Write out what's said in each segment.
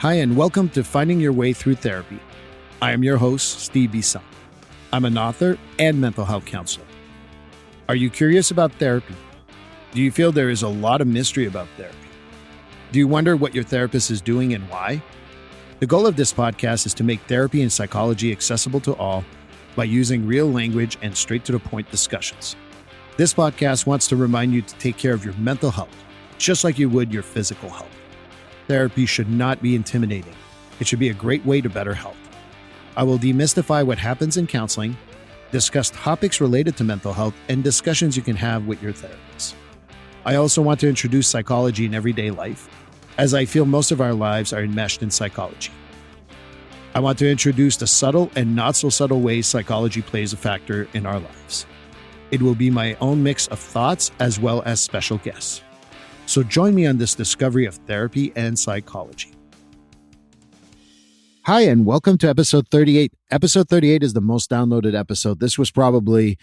Hi, and welcome to Finding Your Way Through Therapy. I am your host, Steve Bisa. I'm an author and mental health counselor. Are you curious about therapy? Do you feel there is a lot of mystery about therapy? Do you wonder what your therapist is doing and why? The goal of this podcast is to make therapy and psychology accessible to all by using real language and straight-to-the-point discussions. This podcast wants to remind you to take care of your mental health, just like you would your physical health. Therapy should not be intimidating. It should be a great way to better health. I will demystify what happens in counseling, discuss topics related to mental health, and discussions you can have with your therapist. I also want to introduce psychology in everyday life, as I feel most of our lives are enmeshed in psychology. I want to introduce the subtle and not so subtle ways psychology plays a factor in our lives. It will be my own mix of thoughts as well as special guests. So join me on this discovery of therapy and psychology. Hi, and welcome to episode 38. Episode 38 is the most downloaded episode. This was probably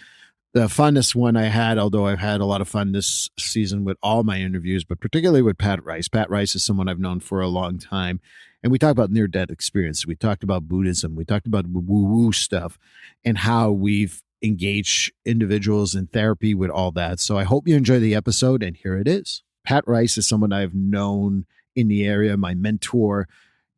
the funnest one I had, although I've had a lot of fun this season with all my interviews, but particularly with Pat Rice. Pat Rice is someone I've known for a long time. And we talked about near-death experience. We talked about Buddhism. We talked about woo-woo stuff and how we've engaged individuals in therapy with all that. So I hope you enjoy the episode, and here it is. Pat Rice is someone I've known in the area. My mentor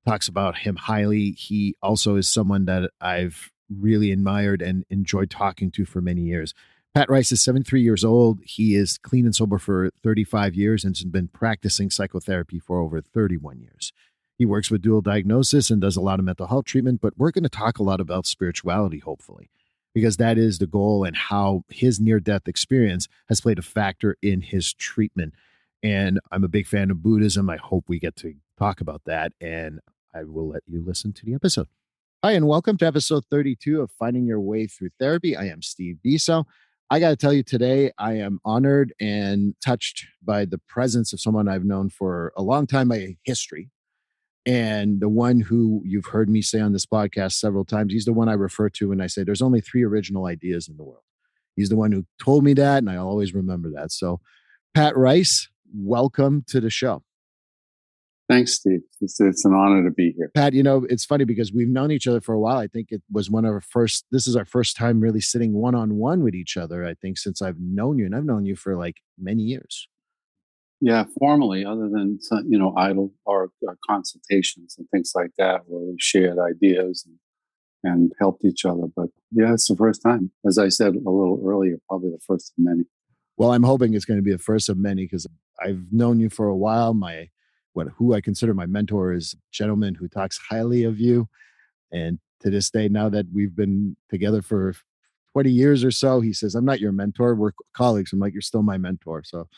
talks about him highly. He also is someone that I've really admired and enjoyed talking to for many years. Pat Rice is 73 years old. He is clean and sober for 35 years and has been practicing psychotherapy for over 31 years. He works with dual diagnosis and does a lot of mental health treatment, but we're going to talk a lot about spirituality, hopefully, because that is the goal and how his near-death experience has played a factor in his treatment. And I'm a big fan of Buddhism. I hope we get to talk about that, and I will let you listen to the episode. Hi, and welcome to episode 32 of Finding Your Way Through Therapy. I am Steve Bisa. I got to tell you today, I am honored and touched by the presence of someone I've known for a long time, my history, and the one who you've heard me say on this podcast several times. He's the one I refer to when I say there's only 3 original ideas in the world. He's the one who told me that, and I always remember that. So, Pat Rice, welcome to the show. Thanks, Steve. It's an honor to be here. Pat, it's funny because we've known each other for a while. I think it was this is our first time really sitting one-on-one with each other, I think, since I've known you. And I've known you for like many years. Yeah, formally, other than, idle or consultations and things like that, where we shared ideas and helped each other. But yeah, it's the first time. As I said a little earlier, probably the first of many. Well, I'm hoping it's going to be the first of many because I've known you for a while. Who I consider my mentor is a gentleman who talks highly of you. And to this day, now that we've been together for 20 years or so, he says, I'm not your mentor. We're colleagues. I'm like, you're still my mentor. So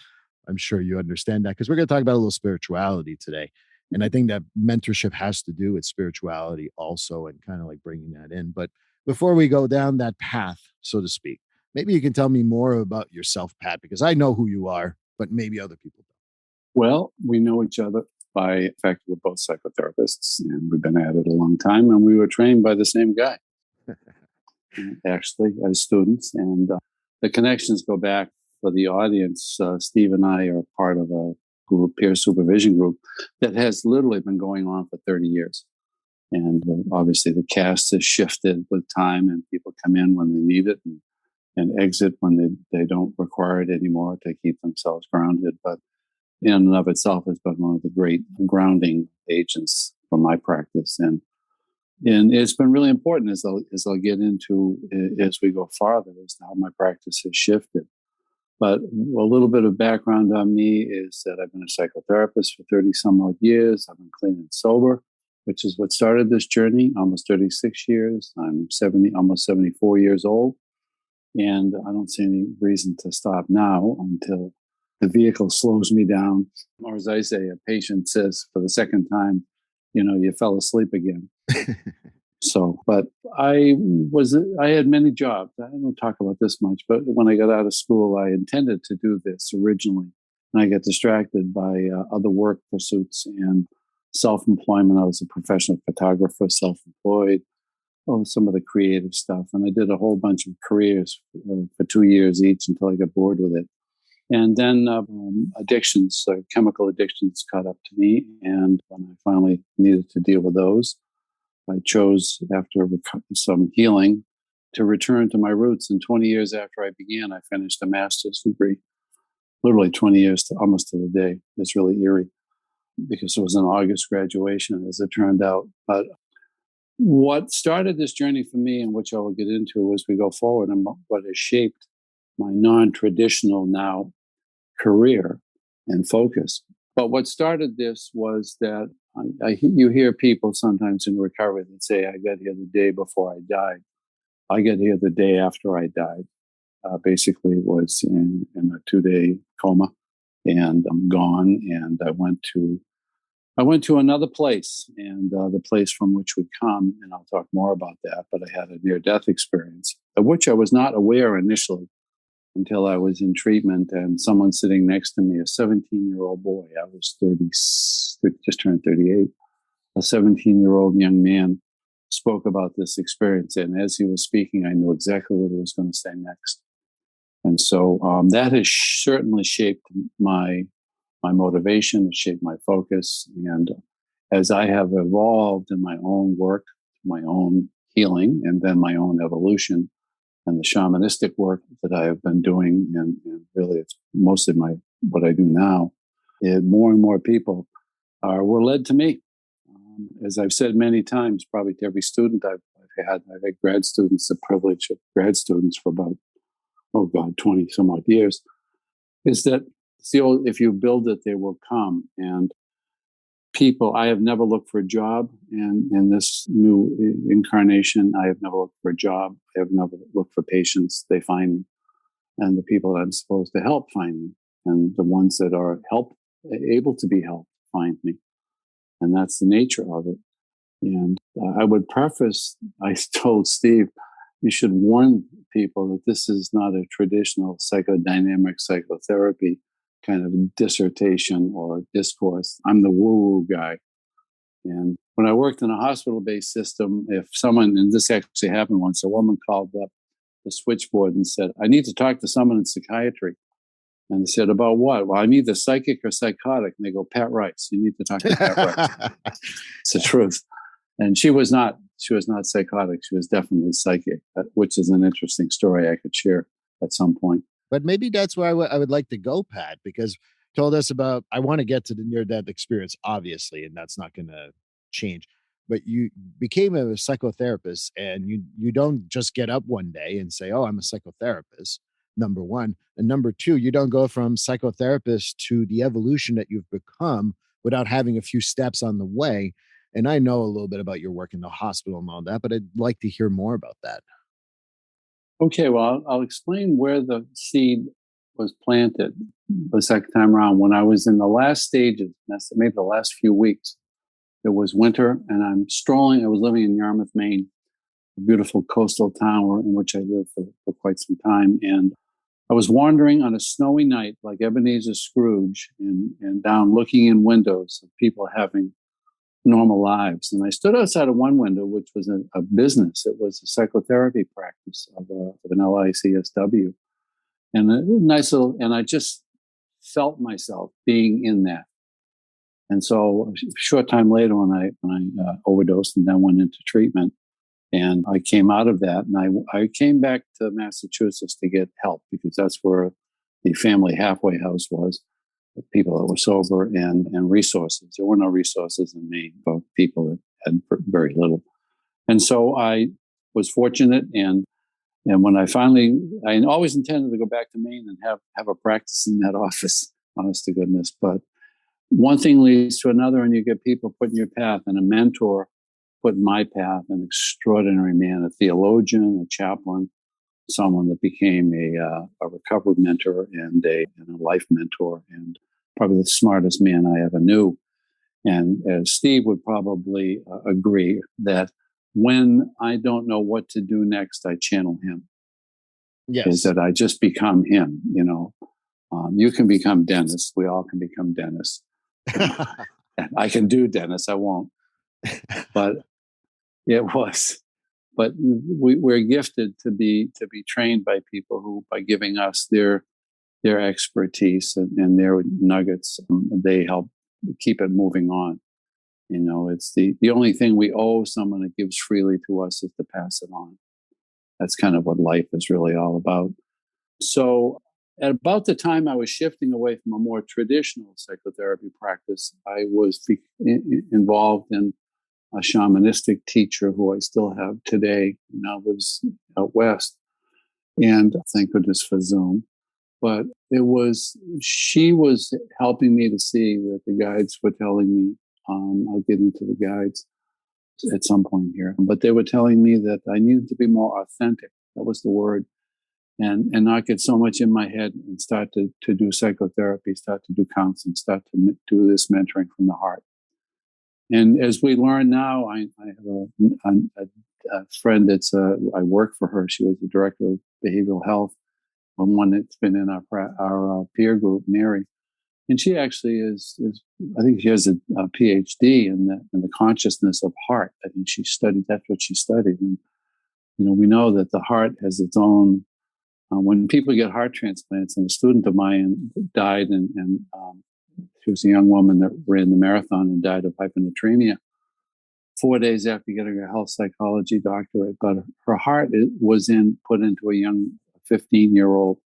I'm sure you understand that because we're going to talk about a little spirituality today. And I think that mentorship has to do with spirituality also and kind of like bringing that in. But before we go down that path, so to speak, maybe you can tell me more about yourself, Pat, because I know who you are, but maybe other people don't. Well, we know each other by the fact we're both psychotherapists, and we've been at it a long time, and we were trained by the same guy, actually, as students. And the connections go back for the audience. Steve and I are part of a group, peer supervision group, that has literally been going on for 30 years. And obviously the cast has shifted with time, and people come in when they need it and exit when they don't require it anymore to keep themselves grounded. But in and of itself has been one of the great grounding agents for my practice. And it's been really important as I'll get into as we go farther as to how my practice has shifted. But a little bit of background on me is that I've been a psychotherapist for 30 some odd years. I've been clean and sober, which is what started this journey, almost 36 years. I'm almost 74 years old. And I don't see any reason to stop now until the vehicle slows me down. Or as I say, a patient says for the second time, you fell asleep again. So, but I had many jobs. I don't talk about this much, but when I got out of school, I intended to do this originally. And I got distracted by other work pursuits and self-employment. I was a professional photographer, self-employed, some of the creative stuff. And I did a whole bunch of careers for 2 years each until I got bored with it. And then addictions, chemical addictions caught up to me. And when I finally needed to deal with those, I chose, after some healing, to return to my roots. And 20 years after I began, I finished a master's degree, literally 20 years to almost to the day. It's really eerie because it was an August graduation, as it turned out. But what started this journey for me, and which I will get into as we go forward, and what has shaped my non-traditional now career and focus. But what started this was that you hear people sometimes in recovery that say, I got here the day before I died. I got here the day after I died. Basically was in a 2-day coma, and I'm gone. And I went to another place, and the place from which we come, and I'll talk more about that. But I had a near-death experience, of which I was not aware initially until I was in treatment, and someone sitting next to me, a 17-year-old boy, I was 30, just turned 38, a 17-year-old young man spoke about this experience. And as he was speaking, I knew exactly what he was going to say next. And so that has certainly shaped my motivation, it shaped my focus. And as I have evolved in my own work, my own healing, and then my own evolution, and the shamanistic work that I have been doing, and really it's mostly what I do now, more and more people were led to me. As I've said many times, probably to every student I've had grad students, the privilege of grad students for about, 20 some odd years, is that it's the old, if you build it, they will come. And people, I have never looked for a job in this new incarnation. I have never looked for a job. I have never looked for patients. They find me. And the people that I'm supposed to help find me. And the ones that are able to be helped find me. And that's the nature of it. And I would preface, I told Steve, you should warn people that this is not a traditional psychodynamic psychotherapy kind of dissertation or discourse. I'm the woo-woo guy. And when I worked in a hospital-based system, if someone, and this actually happened once, a woman called up the switchboard and said, I need to talk to someone in psychiatry. And they said, about what? Well, I'm either psychic or psychotic. And they go, Pat Rice. You need to talk to Pat Rice. It's the truth. And she was not psychotic. She was definitely psychic, which is an interesting story I could share at some point. But maybe that's where I would like to go, Pat, because you told us about, I want to get to the near-death experience, obviously, and that's not going to change. But you became a psychotherapist, and you don't just get up one day and say, oh, I'm a psychotherapist, number one. And number two, you don't go from psychotherapist to the evolution that you've become without having a few steps on the way. And I know a little bit about your work in the hospital and all that, but I'd like to hear more about that. Okay, well, I'll explain where the seed was planted the second time around. When I was in the last stages, maybe the last few weeks, it was winter, and I'm strolling. I was living in Yarmouth, Maine, a beautiful coastal town in which I lived for quite some time. And I was wandering on a snowy night like Ebenezer Scrooge and down looking in windows of people having normal lives. And I stood outside of one window, which was a business. It was a psychotherapy practice of an LICSW. And a nice little, and I just felt myself being in that. And so a short time later, when I overdosed and then went into treatment, and I came out of that, and I came back to Massachusetts to get help, because that's where the family halfway house was, with people that were sober and resources. There were no resources in Maine for people that had very little. And so I was fortunate, and when I always intended to go back to Maine and have a practice in that office, honest to goodness. But one thing leads to another, and you get people put in your path, and a mentor put in my path, an extraordinary man, a theologian, a chaplain, someone that became a recovered mentor and a life mentor, and probably the smartest man I ever knew. And as Steve would probably agree, that when I don't know what to do next, I channel him. Yes. Is that I just become him, you can become Dennis. We all can become Dennis. I can do Dennis. I won't. But it was. But we're gifted to be trained by people who, by giving us their their expertise and their nuggets. They help keep it moving on. It's the only thing we owe someone that gives freely to us is to pass it on. That's kind of what life is really all about. So at about the time I was shifting away from a more traditional psychotherapy practice, I was involved in a shamanistic teacher who I still have today, who now lives out west. And thank goodness for Zoom. But she was helping me to see that the guides were telling me, I'll get into the guides at some point here, but they were telling me that I needed to be more authentic. That was the word. And not get so much in my head and start to do psychotherapy, start to do counseling, start to do this mentoring from the heart. And as we learn now, I have a friend I work for her. She was the director of behavioral health, one that's been in our peer group, Mary. And she actually is I think she has a PhD in the consciousness of heart. I think that's what she studied. And, we know that the heart has its own, when people get heart transplants, and a student of mine died, and she was a young woman that ran the marathon and died of hyponatremia 4 days after getting her health psychology doctorate. But her heart was put into a young 15-year-old.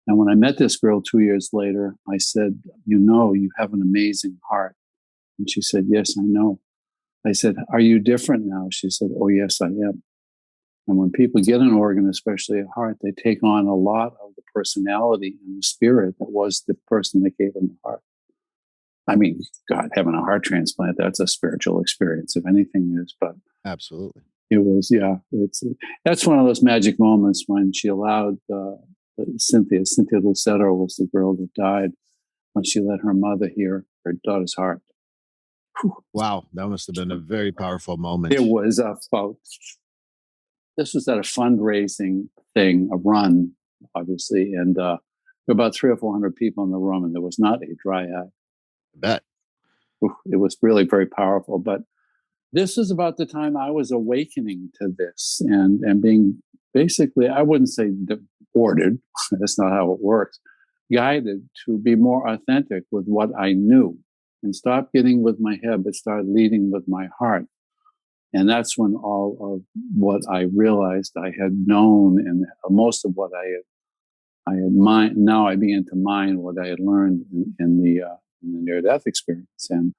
And when I met this girl 2 years later, I said, you have an amazing heart. And she said, yes, I know. I said, are you different now? She said, oh, yes, I am. And when people get an organ, especially a heart, they take on a lot of the personality and the spirit that was the person that gave them the heart. I mean, God, having a heart transplant, that's a spiritual experience, if anything is. But absolutely. It was, that's one of those magic moments when she allowed Cynthia Lucero was the girl that died, when she let her mother hear her daughter's heart. Whew. Wow, that must have been a very powerful moment. It was this was at a fundraising thing, a run, obviously, and there were about 300 or 400 people in the room, and there was not a dry eye. I bet. It was really very powerful. But this is about the time I was awakening to this and being basically, I wouldn't say ordered, that's not how it works, guided to be more authentic with what I knew and stop getting with my head, but start leading with my heart. And that's when all of what I realized I had known, and most of what I had mined, now I began to mine what I had learned in the near-death experience. And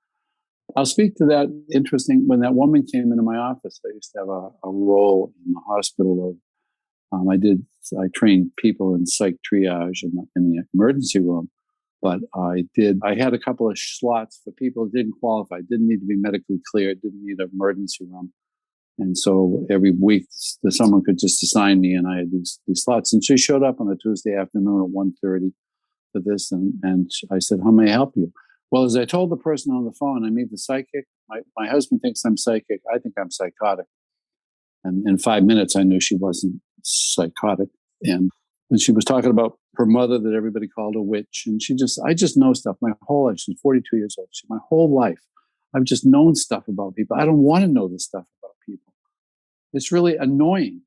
I'll speak to that. Interesting, when that woman came into my office, I used to have a role in the hospital of, I trained people in psych triage in the emergency room, but I had a couple of slots for people that didn't qualify, didn't need to be medically cleared, didn't need an emergency room. And so every week someone could just assign me, and I had these slots. And she showed up on a Tuesday afternoon at 1:30 for this. And I said, how may I help you? Well, as I told the person on the phone, I meet the psychic. My husband thinks I'm psychic. I think I'm psychotic. And in 5 minutes, I knew she wasn't psychotic. And she was talking about her mother that everybody called a witch. And I just know stuff my whole life. She's 42 years old. My whole life, I've just known stuff about people. I don't want to know this stuff about people. It's really annoying.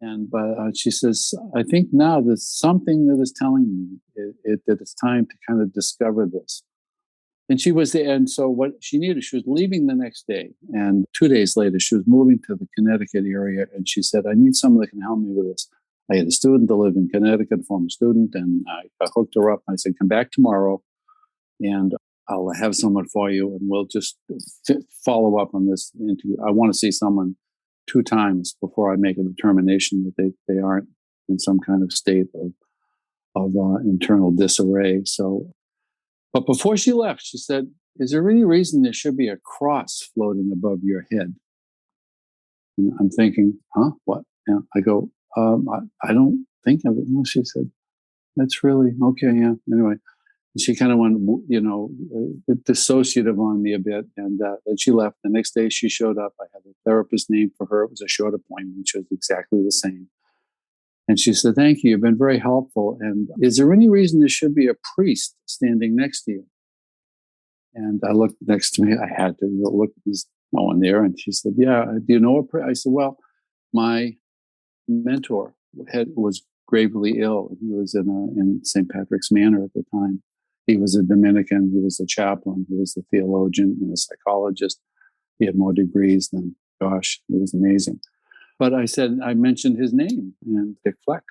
But she says, I think now there's something that is telling me that it's time to kind of discover this. And she was there. And so what she needed, she was leaving the next day. And 2 days later, she was moving to the Connecticut area. And she said, I need someone that can help me with this. I had a student that lived in Connecticut, a former student, and I hooked her up. I said, come back tomorrow and I'll have someone for you. And we'll just follow up on this interview. I want to see someone 2 times before I make a determination that they aren't in some kind of state of internal disarray. But before she left, she said, is there any reason there should be a cross floating above your head? And I'm thinking, huh? What? Yeah. I go, I don't think of it. No, she said, that's really, okay, yeah. Anyway, she kind of went, dissociative on me a bit. And then she left. The next day she showed up. I had a therapist named for her. It was a short appointment, which was exactly the same. And she said, thank you. You've been very helpful. And is there any reason there should be a priest standing next to you? And I looked next to me. I had to look. There's no one there. And she said, yeah, do you know a priest? I said, well, my mentor was gravely ill. He was in St. Patrick's Manor at the time. He was a Dominican. He was a chaplain. He was a theologian and a psychologist. He had more degrees than, gosh, he was amazing. But I mentioned his name, and Dick Fleck,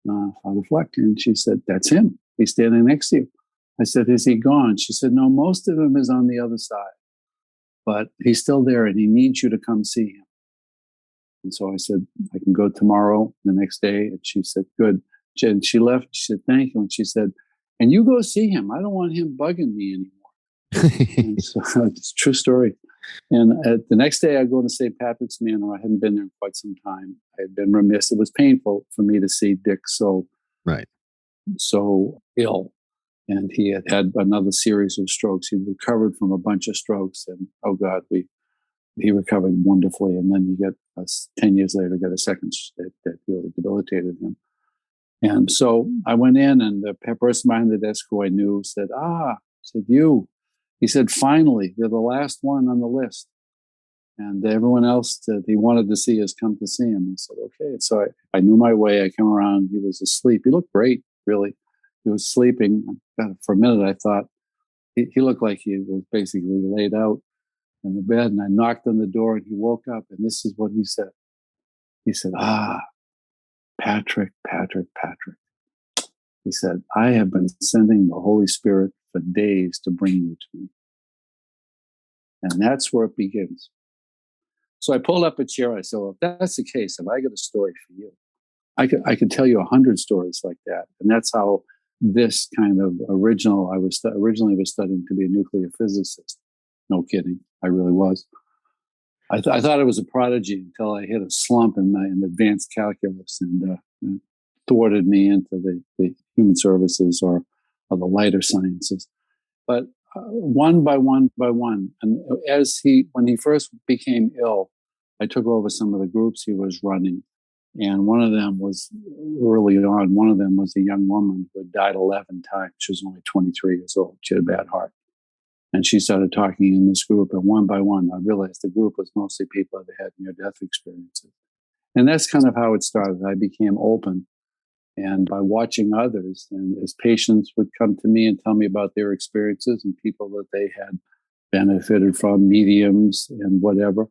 Father Fleck. And she said, that's him. He's standing next to you. I said, is he gone? She said, no, most of him is on the other side. But he's still there, and he needs you to come see him. And so I said, I can go tomorrow, the next day. And she said, good. And she left. She said, thank you. And she said, and you go see him. I don't want him bugging me anymore. And so it's a true story. And the next day I go to St. Patrick's Manor. I hadn't been there in quite some time. I had been remiss. It was painful for me to see Dick so ill. And he had another series of strokes. He recovered from a bunch of strokes. And, oh, God, he recovered wonderfully. And then you get, 10 years later, got a second that really debilitated him. And so I went in, and the person behind the desk who I knew said, you. He said, finally, you're the last one on the list. And everyone else that he wanted to see has come to see him. I said, okay. So I knew my way. I came around. He was asleep. He looked great, really. He was sleeping. For a minute, I thought he looked like he was basically laid out in the bed. And I knocked on the door, and he woke up. And this is what he said. He said, Patrick. He said, I have been sending the Holy Spirit for days to bring you to me. And that's where it begins. So I pulled up a chair. I said, well, if that's the case, if I got a story for you, I could tell you 100 stories like that. And that's how this kind of originally was studying to be a nuclear physicist. No kidding. I really was. I thought I was a prodigy until I hit a slump in advanced calculus and thwarted me into the human services or the lighter sciences. But one by one, and when he first became ill, I took over some of the groups he was running. And one of them was early on, one of them was a young woman who had died 11 times. She was only 23 years old. She had a bad heart. And she started talking in this group. And one by one, I realized the group was mostly people that had near-death experiences. And that's kind of how it started. I became open. And by watching others, and as patients would come to me and tell me about their experiences and people that they had benefited from, mediums and whatever,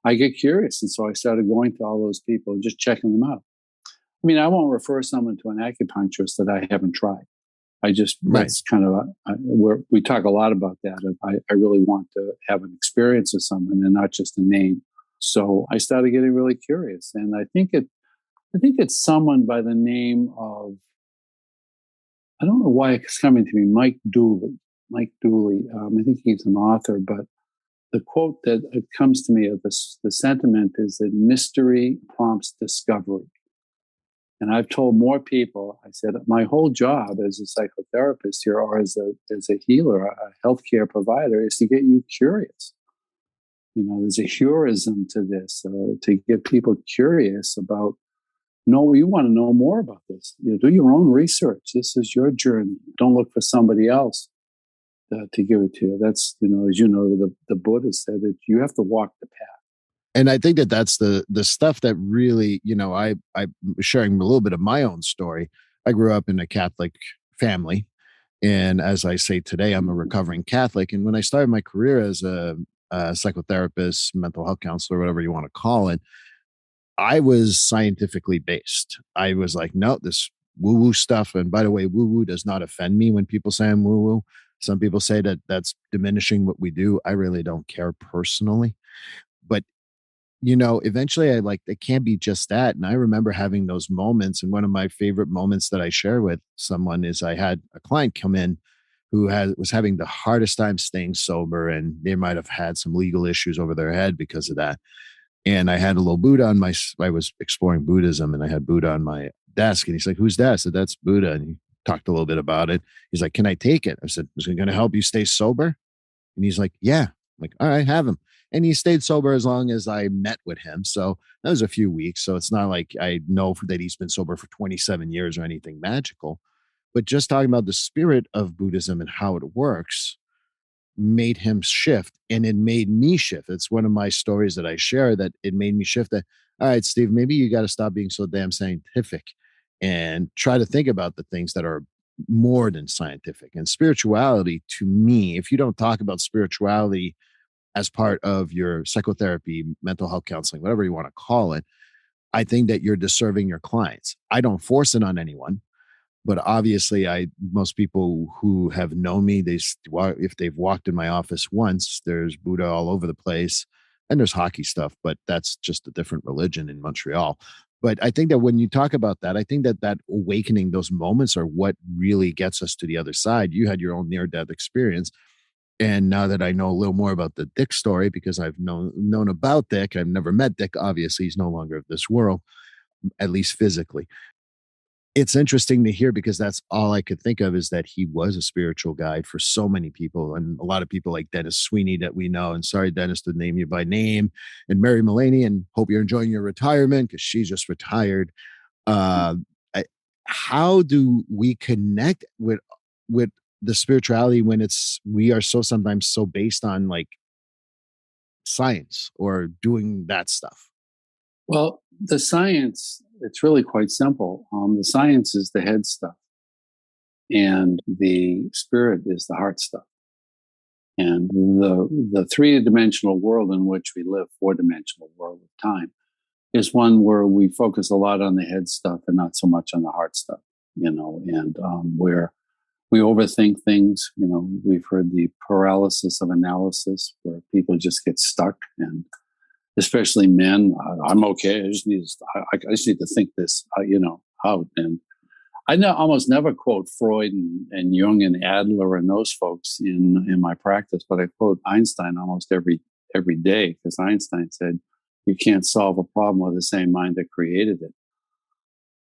I get curious. And so I started going to all those people and just checking them out. I mean, I won't refer someone to an acupuncturist that I haven't tried. That's kind of where we talk a lot about that. I really want to have an experience with someone and not just a name. So I started getting really curious. And I think it's someone by the name of, I don't know why it's coming to me, Mike Dooley. I think he's an author, but the quote that it comes to me of the sentiment is that mystery prompts discovery. And I've told more people, I said, my whole job as a psychotherapist here or as a healer, a healthcare provider, is to get you curious. There's a heurism to this, to get people curious about, no, you want to know more about this. Do your own research. This is your journey. Don't look for somebody else to give it to you. That's, as you know, the Buddha said that you have to walk the path. And I think that's the stuff that really, I'm sharing a little bit of my own story. I grew up in a Catholic family. And as I say today, I'm a recovering Catholic. And when I started my career as a psychotherapist, mental health counselor, whatever you want to call it, I was scientifically based. I was like, no, this woo-woo stuff. And by the way, woo-woo does not offend me when people say I'm woo-woo. Some people say that that's diminishing what we do. I really don't care personally. But eventually it can't be just that. And I remember having those moments. And one of my favorite moments that I share with someone is I had a client come in who was having the hardest time staying sober. And they might have had some legal issues over their head because of that. And I had a little Buddha I was exploring Buddhism, and I had Buddha on my desk. And he's like, who's that? I said, that's Buddha. And he talked a little bit about it. He's like, can I take it? I said, is it going to help you stay sober? And he's like, yeah. I'm like, all right, have him. And he stayed sober as long as I met with him. So that was a few weeks. So it's not like I know that he's been sober for 27 years or anything magical. But just talking about the spirit of Buddhism and how it works made him shift, and it made me shift. It's one of my stories that I share, that it made me shift that, all right, Steve, maybe you got to stop being so damn scientific and try to think about the things that are more than scientific. And spirituality, to me, if you don't talk about spirituality as part of your psychotherapy, mental health counseling, whatever you want to call it, I think that you're disserving your clients. I don't force it on anyone, but obviously most people who have known me, if they've walked in my office once, there's Buddha all over the place, and there's hockey stuff, but that's just a different religion in Montreal. But I think that when you talk about that, I think that awakening, those moments are what really gets us to the other side. You had your own near-death experience. And now that I know a little more about the Dick story, because I've known about Dick, I've never met Dick. Obviously, he's no longer of this world, at least physically. It's interesting to hear, because that's all I could think of, is that he was a spiritual guide for so many people, and a lot of people like Dennis Sweeney that we know. And sorry, Dennis, to name you by name, and Mary Mullaney, and hope you're enjoying your retirement, because she just retired. Uh, how do we connect with the spirituality when we are sometimes so based on like science or doing that stuff? Well, the science, it's really quite simple. The science is the head stuff, and the spirit is the heart stuff. And the three-dimensional world in which we live, four-dimensional world of time, is one where we focus a lot on the head stuff and not so much on the heart stuff, and where we overthink things. We've heard the paralysis of analysis, where people just get stuck, and especially men. I'm okay. I just need to think this, out. And I almost never quote Freud and Jung and Adler and those folks in my practice, but I quote Einstein almost every day, because Einstein said, "You can't solve a problem with the same mind that created it."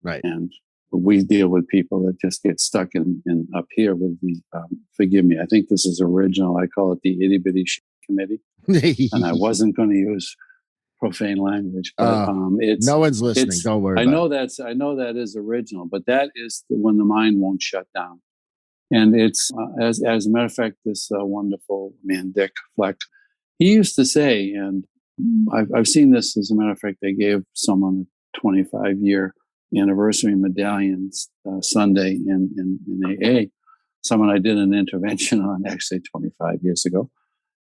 Right. And we deal with people that just get stuck in up here with the, forgive me, I think this is original. I call it the itty bitty committee. And I wasn't going to use profane language, but it's no one's listening. Don't worry. I know that is original, but that is when the mind won't shut down. And it's as a matter of fact, this wonderful man Dick Fleck, he used to say, and I've seen this, as a matter of fact, they gave someone a 25-year anniversary medallion Sunday in AA. Someone I did an intervention on actually 25 years ago.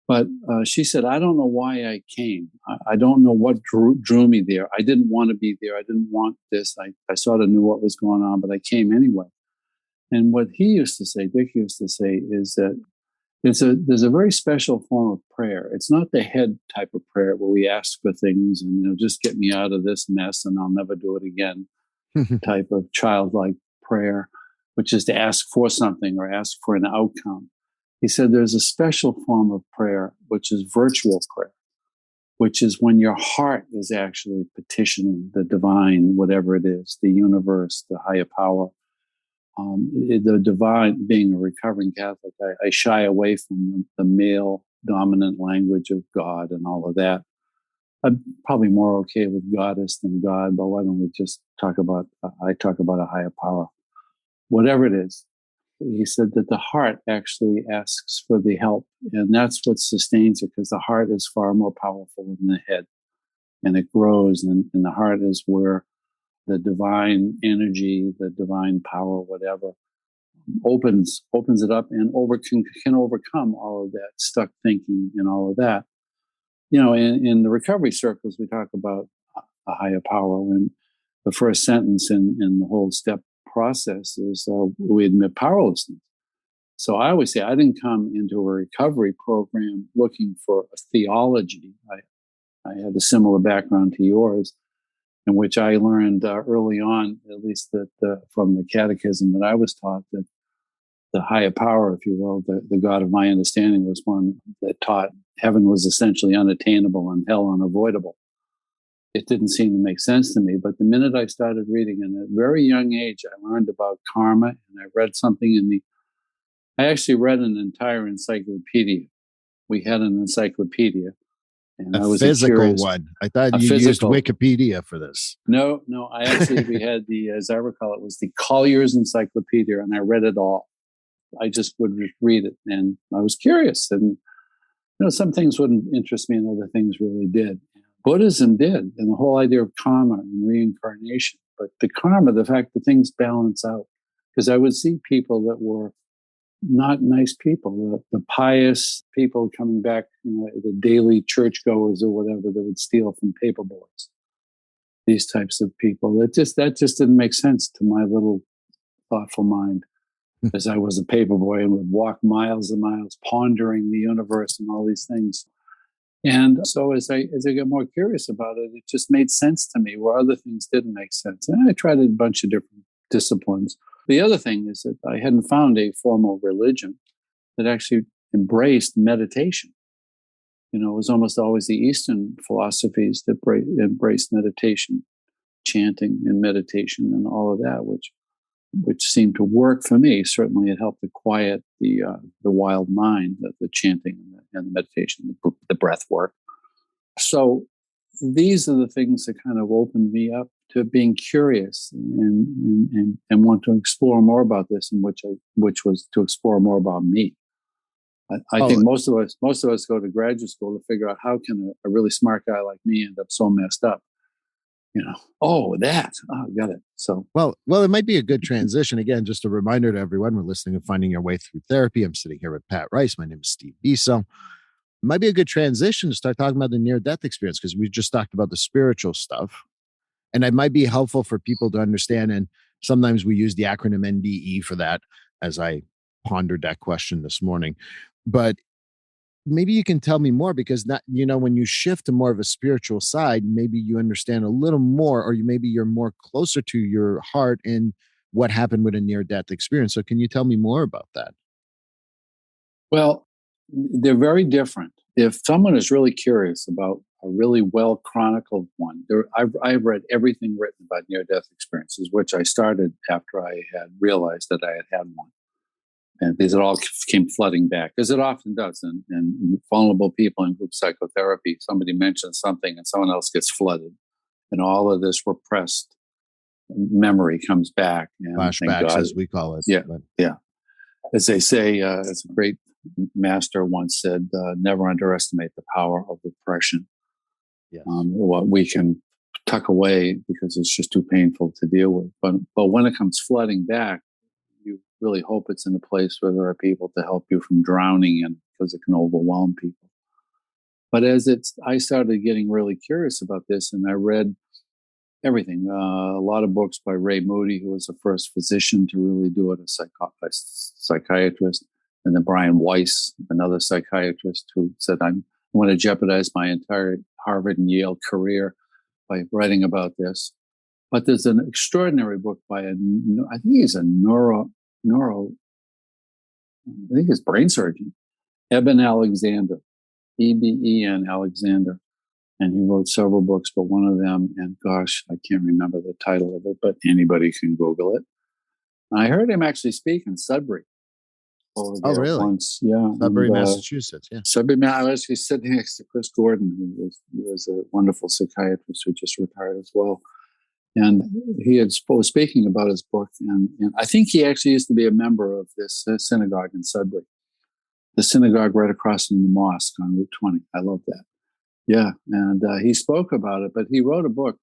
But she said, "I don't know why I came. I don't know what drew me there. I didn't want to be there. I didn't want this. I sort of knew what was going on, but I came anyway." And what he used to say, Dick used to say, is that there's a very special form of prayer. It's not the head type of prayer where we ask for things and, just get me out of this mess and I'll never do it again type of childlike prayer, which is to ask for something or ask for an outcome. He said there's a special form of prayer, which is virtual prayer, which is when your heart is actually petitioning the divine, whatever it is, the universe, the higher power. The divine, being a recovering Catholic, I shy away from the male dominant language of God and all of that. I'm probably more okay with goddess than God, but why don't we just talk about a higher power, whatever it is. He said that the heart actually asks for the help, and that's what sustains it, because the heart is far more powerful than the head, and it grows, and the heart is where the divine energy, the divine power, whatever, opens it up and can overcome all of that stuck thinking and all of that. In the recovery circles, we talk about a higher power when the first sentence in the whole step process is we admit powerlessness. So I always say I didn't come into a recovery program looking for a theology. I had a similar background to yours, in which I learned early on, at least that from the catechism that I was taught, that the higher power, if you will, the God of my understanding, was one that taught heaven was essentially unattainable and hell unavoidable. It didn't seem to make sense to me, but the minute I started reading, in a very young age, I learned about karma, and I read something I actually read an entire encyclopedia. We had an encyclopedia. And I was physical one. I thought you used Wikipedia for this. No. We had as I recall, it was the Collier's Encyclopedia, and I read it all. I just would read it, and I was curious. And some things wouldn't interest me, and other things really did. Buddhism did, and the whole idea of karma and reincarnation. but the karma, the fact that things balance out. Because I would see people that were not nice people, the pious people coming back, the daily churchgoers or whatever that would steal from paper boys. These types of people. That just didn't make sense to my little thoughtful mind, as I was a paper boy and would walk miles and miles pondering the universe and all these things. And so as I got more curious about it, it just made sense to me where other things didn't make sense. And I tried a bunch of different disciplines. The other thing is that I hadn't found a formal religion that actually embraced meditation. It was almost always the Eastern philosophies that embraced meditation, chanting and meditation and all of that, which seemed to work for me. Certainly, it helped to quiet the wild mind, the chanting and the meditation, the breath work. So these are the things that kind of opened me up to being curious and want to explore more about this, and which was to explore more about me. I think most of us go to graduate school to figure out how can a really smart guy like me end up so messed up. Got it. So well, it might be a good transition. Again, just a reminder to everyone, we're listening to Finding Your Way Through Therapy. I'm sitting here with Pat Rice. My name is Steve Biso. It might be a good transition to start talking about the near-death experience, because we just talked about the spiritual stuff. And it might be helpful for people to understand. And sometimes we use the acronym NDE for that, as I pondered that question this morning. But maybe you can tell me more, because when you shift to more of a spiritual side, maybe you understand a little more, or you're more closer to your heart and what happened with a near-death experience. So can you tell me more about that? Well, they're very different. If someone is really curious about a really well chronicled one, I've read everything written about near-death experiences, which I started after I had realized that I had one. And these all came flooding back, as it often does in vulnerable people in group psychotherapy. Somebody mentions something and someone else gets flooded, and all of this repressed memory comes back. And flashbacks, as we call it. Yeah. As they say, as a great master once said, never underestimate the power of repression. Yes. What we can tuck away because it's just too painful to deal with. But when it comes flooding back, you really hope it's in a place where there are people to help you from drowning in, because it can overwhelm people. But I started getting really curious about this, and I read everything. A lot of books by Ray Moody, who was the first physician to really do it, a psychiatrist, and then Brian Weiss, another psychiatrist, who said, I want to jeopardize my entire Harvard and Yale career by writing about this. But there's an extraordinary book by I think he's a I think he's brain surgeon, Eben Alexander, Eben Alexander. And he wrote several books, but one of them, and gosh, I can't remember the title of it, but anybody can Google it. I heard him actually speak in Sudbury. Oh, really? Once, yeah. Sudbury, Massachusetts, yeah. Sudbury, I was actually sitting next to Chris Gordon, who was a wonderful psychiatrist who just retired as well. And he was speaking about his book, and I think he actually used to be a member of this synagogue in Sudbury, the synagogue right across from the mosque on Route 20. I love that. Yeah, and he spoke about it, but he wrote a book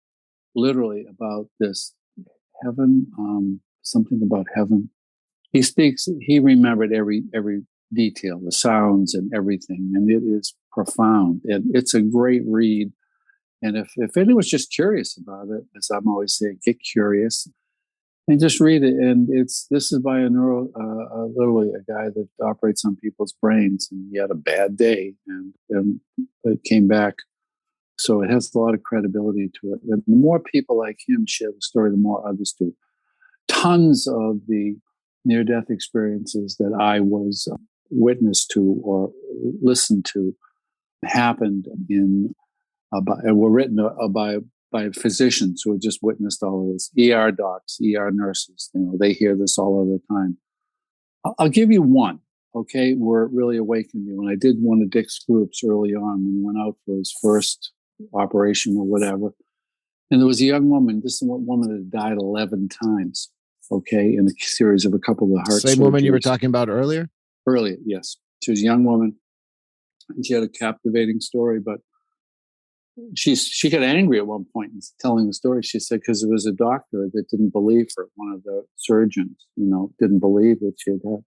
literally about this heaven, something about heaven. He remembered every detail, the sounds and everything, and it is profound. And it's a great read. And if anyone's just curious about it, as I'm always saying, get curious and just read it. And this is by literally a guy that operates on people's brains, and he had a bad day and it came back. So it has a lot of credibility to it. And the more people like him share the story, the more others do. Tons of the near-death experiences that I was witness to or listened to happened were written by physicians who had just witnessed all of this. ER docs, ER nurses, they hear this all of the time. I'll give you one, okay, where it really awakened me. When I did one of Dick's groups early on, when he went out for his first operation or whatever, and there was a young woman, this woman that had died 11 times, okay, in a series of a couple of heart surgeries. Same woman you were talking about earlier? Earlier, yes. She was a young woman, and she had a captivating story, but she got angry at one point in telling the story. She said, because it was a doctor that didn't believe her, one of the surgeons, didn't believe that she had had.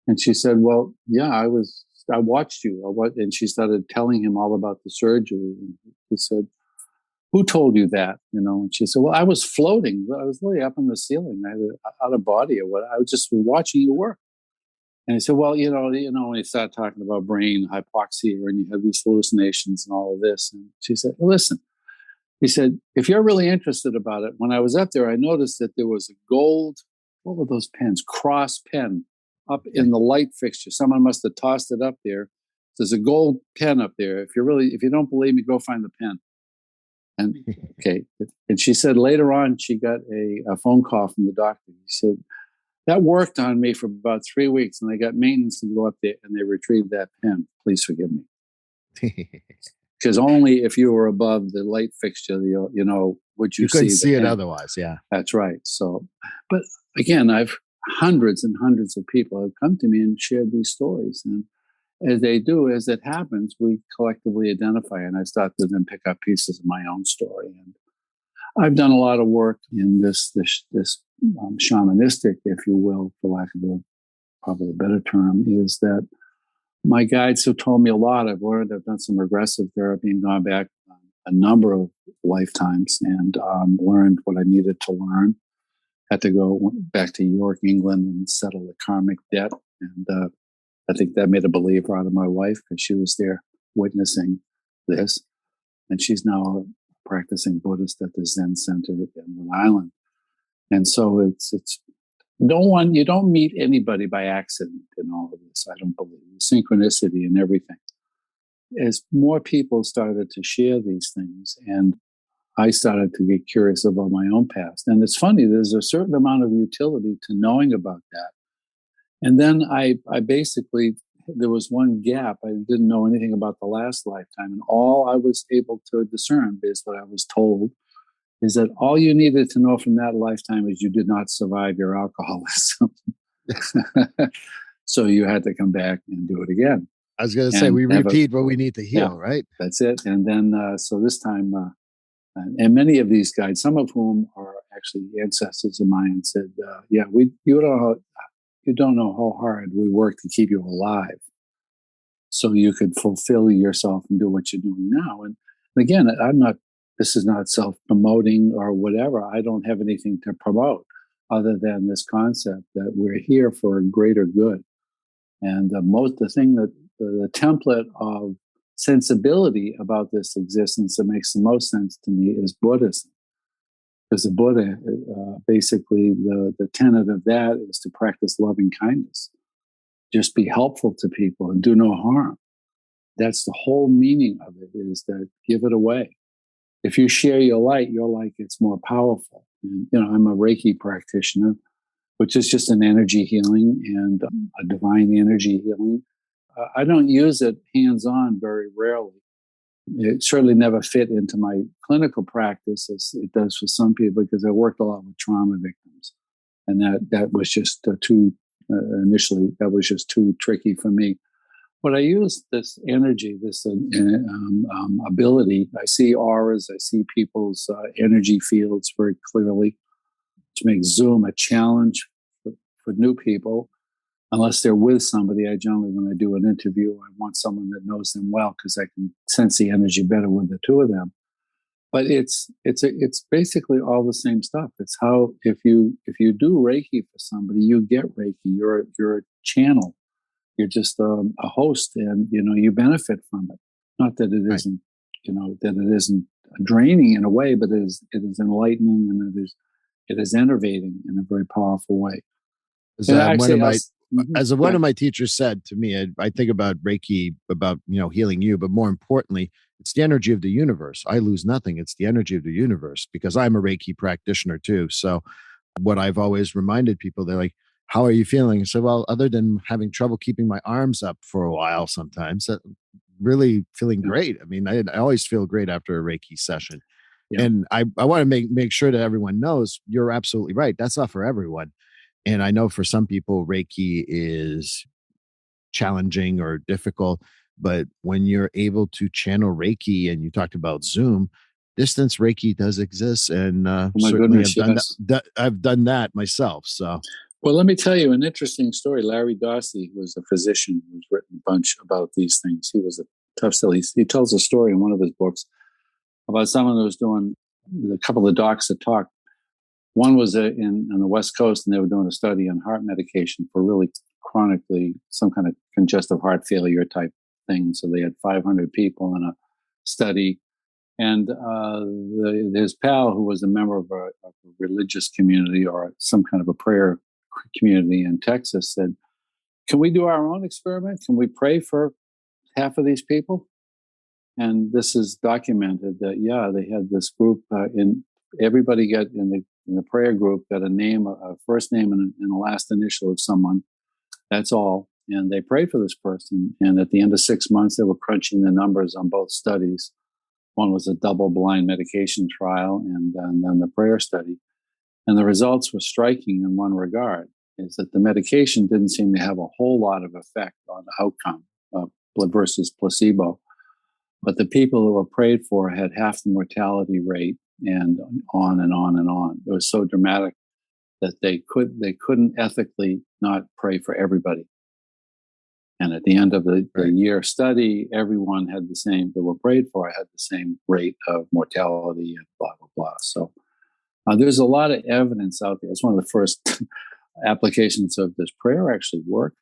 And she said, well, yeah, I watched you. And she started telling him all about the surgery. And he said, who told you that? And she said, well, I was floating. I was literally up in the ceiling. I had out of body or what. I was just watching you work. And he said, well, when you start talking about brain hypoxia and you have these hallucinations and all of this. And she said, listen, he said, if you're really interested about it, when I was up there, I noticed that there was a gold, what were those pens? Cross pen up in the light fixture. Someone must have tossed it up there. There's a gold pen up there. If you don't believe me, go find the pen. And okay. And she said later on, she got a phone call from the doctor. He said, that worked on me for about 3 weeks, and they got maintenance to go up there and they retrieved that pen. Please forgive me. Because only if you were above the light fixture, would you couldn't see it pen. Otherwise. Yeah, that's right. So, but again, I've hundreds and hundreds of people have come to me and shared these stories, and as they do, as it happens, we collectively identify, and I start to then pick up pieces of my own story. And I've done a lot of work in this shamanistic, if you will, for lack of probably a better term, is that my guides have told me a lot. I've learned, I've done some regressive therapy and gone back a number of lifetimes and learned what I needed to learn. Had to go back to York, England and settle the karmic debt. And I think that made a believer out of my wife because she was there witnessing this. And she's now a practicing Buddhist at the Zen Center in Rhode Island. And so it's you don't meet anybody by accident in all of this. I don't believe synchronicity and everything. As more people started to share these things, and I started to get curious about my own past. And it's funny, there's a certain amount of utility to knowing about that. And then I basically, there was one gap. I didn't know anything about the last lifetime. And all I was able to discern, based on what I was told, is that all you needed to know from that lifetime is you did not survive your alcoholism. So you had to come back and do it again. I was going to say, we repeat what we need to heal, right? That's it. And then, so this time, and many of these guys, some of whom are actually ancestors of mine, said, you don't know how hard we work to keep you alive so you could fulfill yourself and do what you're doing now. And again, this is not self-promoting or whatever. I don't have anything to promote other than this concept that we're here for a greater good. And the template of sensibility about this existence that makes the most sense to me is Buddhism. Because the Buddha, basically, the tenet of that is to practice loving kindness. Just be helpful to people and do no harm. That's the whole meaning of it, is that give it away. If you share your light gets more powerful. And, I'm a Reiki practitioner, which is just an energy healing and a divine energy healing. I don't use it hands-on very rarely. It certainly never fit into my clinical practice as it does for some people, because I worked a lot with trauma victims. And that was just initially, that was just too tricky for me. But I use this energy, this ability. I see auras, I see people's energy fields very clearly, which makes Zoom a challenge for new people. Unless they're with somebody, when I do an interview, I want someone that knows them well because I can sense the energy better with the two of them. But it's basically all the same stuff. It's how if you do Reiki for somebody, you get Reiki. You're a channel. You're just a host, and you benefit from it. Not that it isn't, that it isn't draining in a way, but it is enlightening, and it is enervating in a very powerful way. As one of my teachers said to me, I think about Reiki, about healing you, but more importantly, it's the energy of the universe. I lose nothing. It's the energy of the universe, because I'm a Reiki practitioner too. So what I've always reminded people, they're like, how are you feeling? I said, well, other than having trouble keeping my arms up for a while sometimes, really feeling great. I mean, I always feel great after a Reiki session. Yeah. And I want to make sure that everyone knows you're absolutely right. That's not for everyone. And I know for some people, Reiki is challenging or difficult. But when you're able to channel Reiki, and you talked about Zoom, distance Reiki does exist, and Oh my certainly goodness, I've done yes. that. I've done that myself. So Well, let me tell you an interesting story. Larry Dossey, who was a physician who's written a bunch about these things, he was a tough sell. He tells a story in one of his books about someone who was doing a couple of docs that talked. One was on the West Coast, and they were doing a study on heart medication for really chronically some kind of congestive heart failure type thing. So they had 500 people in a study. And his pal, who was a member of a religious community or some kind of a prayer community in Texas, said, "Can we do our own experiment? Can we pray for half of these people?" And this is documented that, yeah, they had this group everybody got in the prayer group got a name, a first name and a last initial of someone. That's all. And they prayed for this person. And at the end of 6 months, they were crunching the numbers on both studies. One was a double-blind medication trial, and then the prayer study. And the results were striking in one regard, is that the medication didn't seem to have a whole lot of effect on the outcome versus placebo. But the people who were prayed for had half the mortality rate, and on and on and on. It was so dramatic that they couldn't ethically not pray for everybody. And at the end of the year study, everyone had the same, that were prayed for had the same rate of mortality and blah, blah, blah. So there's a lot of evidence out there. It's one of the first applications of this prayer actually work.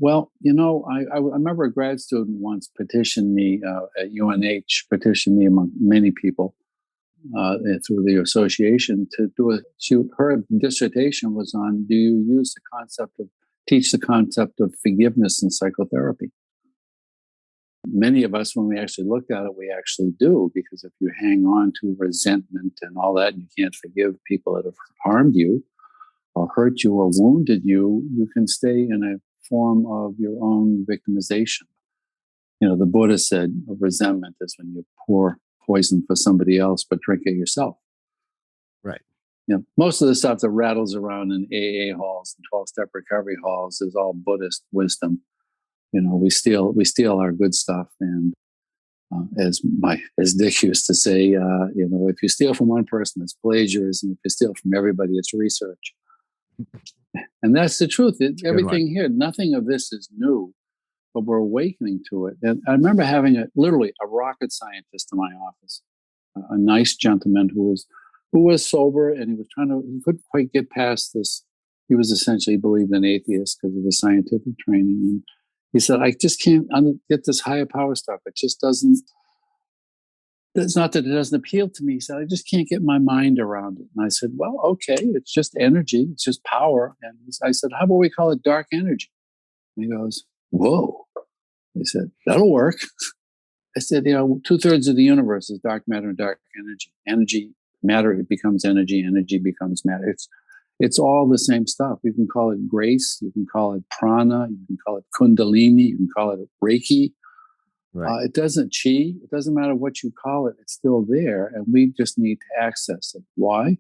Well, I remember a grad student once petitioned me at UNH, petitioned me among many people through the association to her dissertation was on, do you teach the concept of forgiveness in psychotherapy? Many of us, when we actually looked at it, we actually do, because if you hang on to resentment and all that, and you can't forgive people that have harmed you or hurt you or wounded you, you can stay in a form of your own victimization. The Buddha said resentment is when you pour poison for somebody else, but drink it yourself. right. Most of the stuff that rattles around in AA halls and 12-step recovery halls is all Buddhist wisdom. We steal our good stuff, and as Dick used to say, if you steal from one person, it's plagiarism. If you steal from everybody, it's research. And that's the truth. Everything here, nothing of this is new, but we're awakening to it. And I remember having literally a rocket scientist in my office, a nice gentleman who was sober, and he couldn't quite get past this. He was essentially believed an atheist because of his scientific training. And he said, I just can't get this higher power stuff. It just doesn't, it's not that it doesn't appeal to me. He said, I just can't get my mind around it. And I said, well, okay, it's just energy. It's just power. And I said, how about we call it dark energy? And he goes, whoa. He said, that'll work. I said, 2/3 of the universe is dark matter and dark energy. Matter, it becomes energy. Energy becomes matter. It's all the same stuff. You can call it grace. You can call it prana. You can call it kundalini. You can call it Reiki. Right. It doesn't chi. It doesn't matter what you call it. It's still there. And we just need to access it. Why?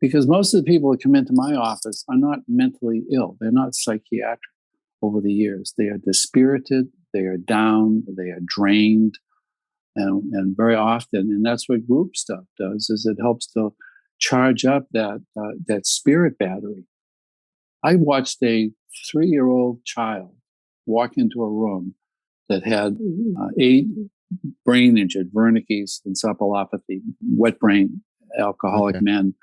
Because most of the people that come into my office are not mentally ill. They're not psychiatric over the years. They are dispirited. They are down. They are drained. And very often, and that's what group stuff does, is it helps to charge up that spirit battery. I watched a 3-year-old child walk into a room that had 8 brain injured, Wernicke's encephalopathy, wet brain, alcoholic men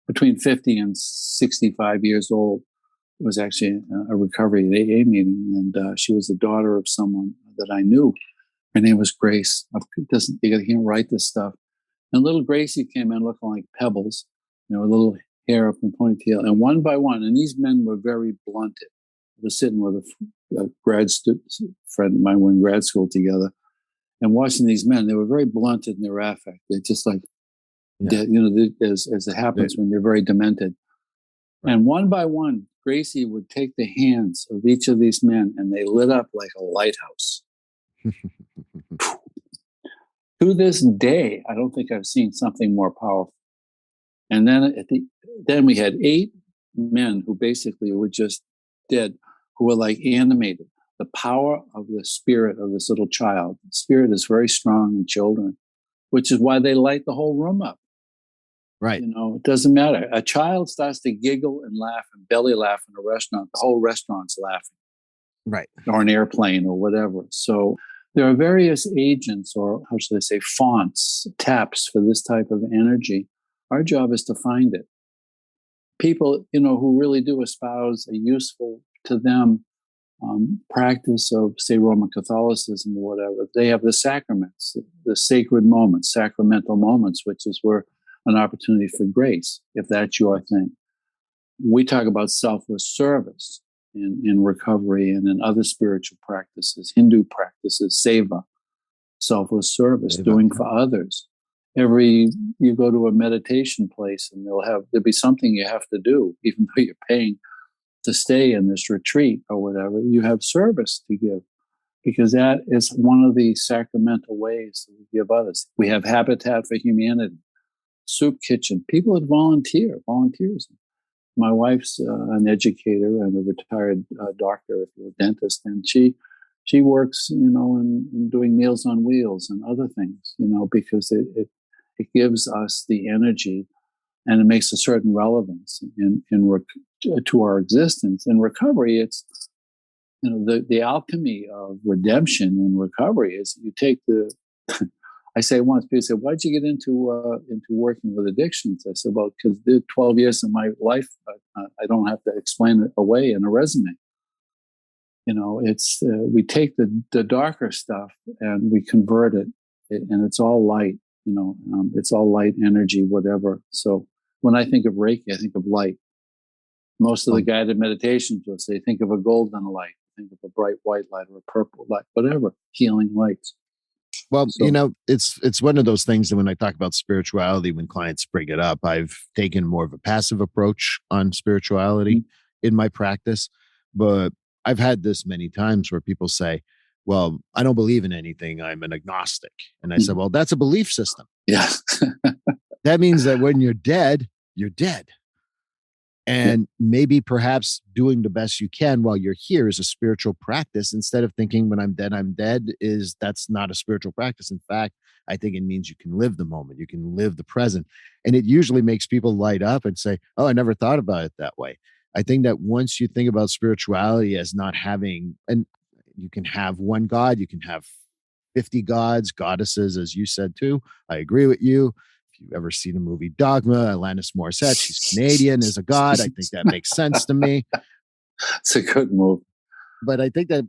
between 50 and 65 years old. It was actually a recovery at AA meeting, and she was the daughter of someone that I knew. Her name was Grace. You can't write this stuff. And little Gracie came in looking like pebbles, with a little hair up in ponytail. And one by one, and these men were very blunted. I was sitting with a grad friend of mine. We're in grad school together, and watching these men. They were very blunted in their affect. They're just like, as it happens when you're very demented. Right. And one by one, Gracie would take the hands of each of these men, and they lit up like a lighthouse. To this day, I don't think I've seen something more powerful. And then we had 8 men who basically were just dead, who were like animated, the power of the spirit of this little child. The spirit is very strong in children, which is why they light the whole room up. Right. It doesn't matter. A child starts to giggle and laugh and belly laugh in a restaurant, the whole restaurant's laughing. Right. Or an airplane or whatever. So there are various agents, or how should I say, fonts, taps for this type of energy. Our job is to find it. People, who really do espouse a useful to them practice of, say, Roman Catholicism or whatever, they have the sacraments, the sacred moments, sacramental moments, which is where an opportunity for grace, if that's your thing. We talk about selfless service in recovery and in other spiritual practices, Hindu practices, seva, selfless service, doing for others. You go to a meditation place and there'll be something you have to do, even though you're paying to stay in this retreat or whatever. You have service to give, because that is one of the sacramental ways that we give others. We have Habitat for Humanity, soup kitchen, people that volunteers. My wife's an educator and a retired doctor, a dentist, and she works, in doing Meals on Wheels and other things, because it gives us the energy, and it makes a certain relevance to our existence. In recovery, it's the alchemy of redemption in recovery is you take the. I say once, people say, "Why'd you get into working with addictions?" I said, "Well, because 12 years of my life, I don't have to explain it away in a resume. It's we take the darker stuff and we convert it, and it's all light. It's all light energy, whatever. So when I think of Reiki, I think of light. Most of the guided meditations will say, think of a golden light, think of a bright white light or a purple light, whatever, healing lights." Well, it's one of those things that when I talk about spirituality, when clients bring it up, I've taken more of a passive approach on spirituality in my practice. But I've had this many times where people say, "Well, I don't believe in anything. I'm an agnostic." And I said, "Well, that's a belief system." Yeah. That means that when you're dead, you're dead. And maybe perhaps doing the best you can while you're here is a spiritual practice, instead of thinking when I'm dead, that's not a spiritual practice. In fact, I think it means you can live the moment, you can live the present. And it usually makes people light up and say, "Oh, I never thought about it that way." I think that once you think about spirituality as not having, and you can have one God, you can have 50 gods, goddesses, as you said too. I agree with you. If you've ever seen the movie Dogma, Alanis Morissette, she's Canadian as a god. I think that makes sense to me. It's a good move. But I think that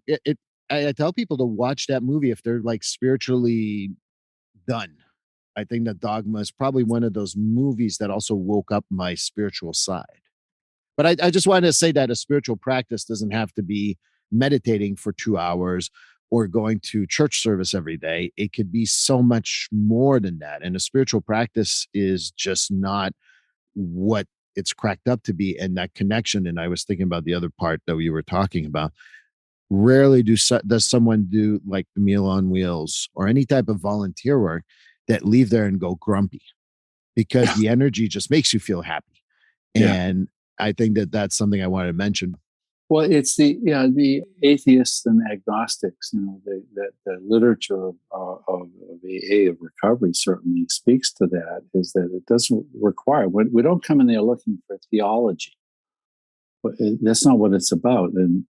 I tell people to watch that movie if they're like spiritually done. I think that Dogma is probably one of those movies that also woke up my spiritual side. But I just wanted to say that a spiritual practice doesn't have to be meditating for 2 hours or going to church service every day. It could be so much more than that. And a spiritual practice is just not what it's cracked up to be. And that connection, and I was thinking about the other part that we were talking about, rarely does someone do like the Meal on Wheels or any type of volunteer work that leave there and go grumpy, because the energy just makes you feel happy. And I think that that's something I wanted to mention. Well, it's the atheists and agnostics. The literature of AA of recovery certainly speaks to that. Is that it doesn't require. We don't come in there looking for theology. But that's not what it's about. And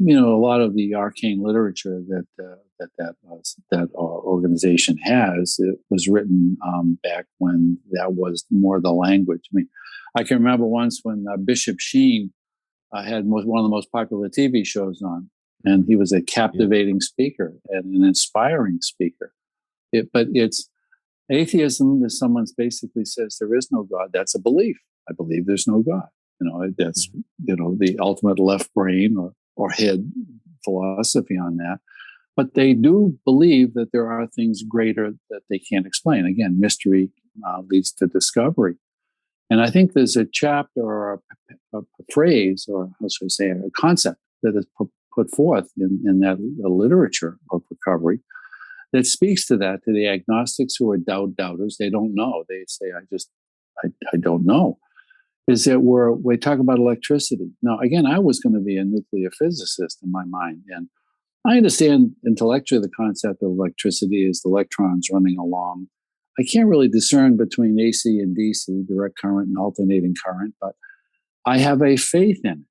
a lot of the arcane literature that organization has, it was written back when that was more the language. I mean, I can remember once when Bishop Sheen had one of the most popular TV shows on, and he was a captivating speaker and an inspiring speaker. But it's atheism is someone basically says there is no God. That's a belief. I believe there's no God. That's the ultimate left brain or head philosophy on that. But they do believe that there are things greater that they can't explain. Again, mystery leads to discovery. And I think there's a chapter or a phrase, or how should I say, a concept that is put forth in that literature of recovery that speaks to that, to the agnostics who are doubters. They don't know. They say, I don't know. Is that we talk about electricity. Now, again, I was going to be a nuclear physicist in my mind. And I understand intellectually the concept of electricity is the electrons running along. I can't really discern between AC and DC, direct current and alternating current, but I have a faith in it.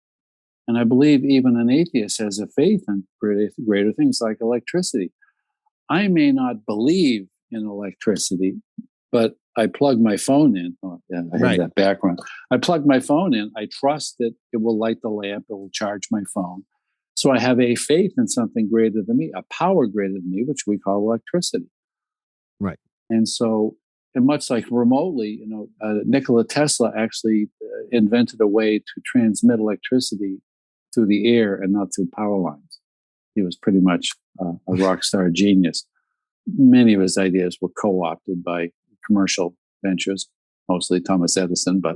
And I believe even an atheist has a faith in greater things like electricity. I may not believe in electricity, but I plug my phone in. Oh, yeah, I have that background. I plug my phone in. I trust that it will light the lamp. It will charge my phone. So I have a faith in something greater than me, a power greater than me, which we call electricity. Right. And so, and much like remotely, Nikola Tesla actually invented a way to transmit electricity through the air and not through power lines. He was pretty much a rock star genius. Many of his ideas were co-opted by commercial ventures, mostly Thomas Edison, but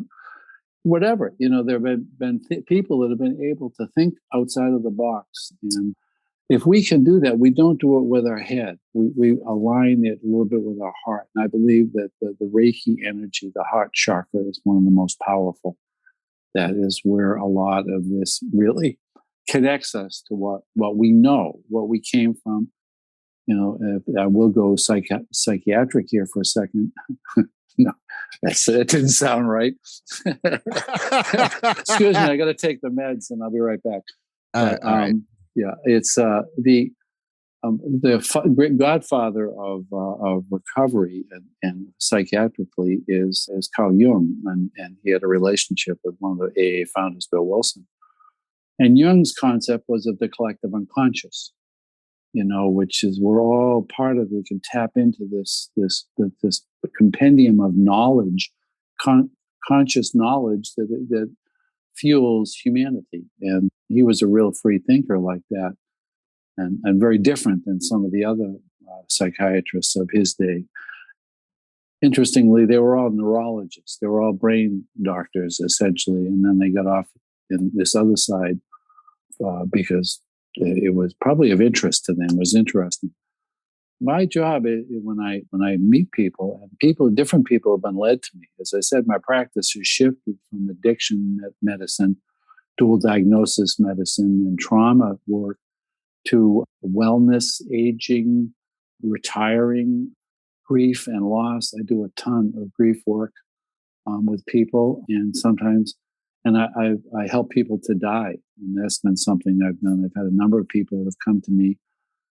whatever. There have been people that have been able to think outside of the box. And if we can do that, we don't do it with our head. We align it a little bit with our heart. And I believe that the Reiki energy, the heart chakra, is one of the most powerful. That is where a lot of this really connects us to what we know, what we came from. I will go psychiatric here for a second. No, that didn't sound right. Excuse me, I got to take the meds, and I'll be right back. All right. Yeah, it's the great godfather of recovery and psychiatrically is Carl Jung, and he had a relationship with one of the AA founders, Bill Wilson. And Jung's concept was of the collective unconscious, which is we're all part of. We can tap into this compendium of knowledge, conscious knowledge that fuels humanity. And he was a real free thinker like that, and very different than some of the other psychiatrists of his day. Interestingly, they were all neurologists. They were all brain doctors, essentially. And then they got off in this other side because it was probably of interest to them. It was interesting. My job is when I meet people, and different people have been led to me. As I said, my practice has shifted from addiction medicine, dual diagnosis medicine, and trauma work to wellness, aging, retiring, grief and loss. I do a ton of grief work with people, and sometimes, and I help people to die. And that's been something I've done. I've had a number of people that have come to me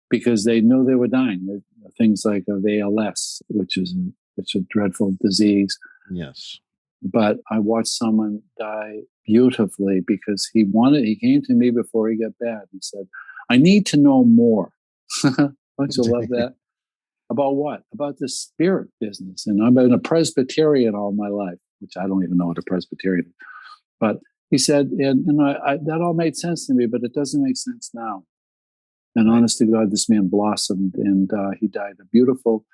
because they know they were dying. Things like of ALS, which is a dreadful disease. Yes. But I watched someone die beautifully because he came to me before he got bad. He said, I need to know more. Don't you love that? About what? About the spirit business. And I've been a Presbyterian all my life, which I don't even know what a Presbyterian is. But he said, and that all made sense to me, but it doesn't make sense now. And honest to God, this man blossomed, and he died a beautiful,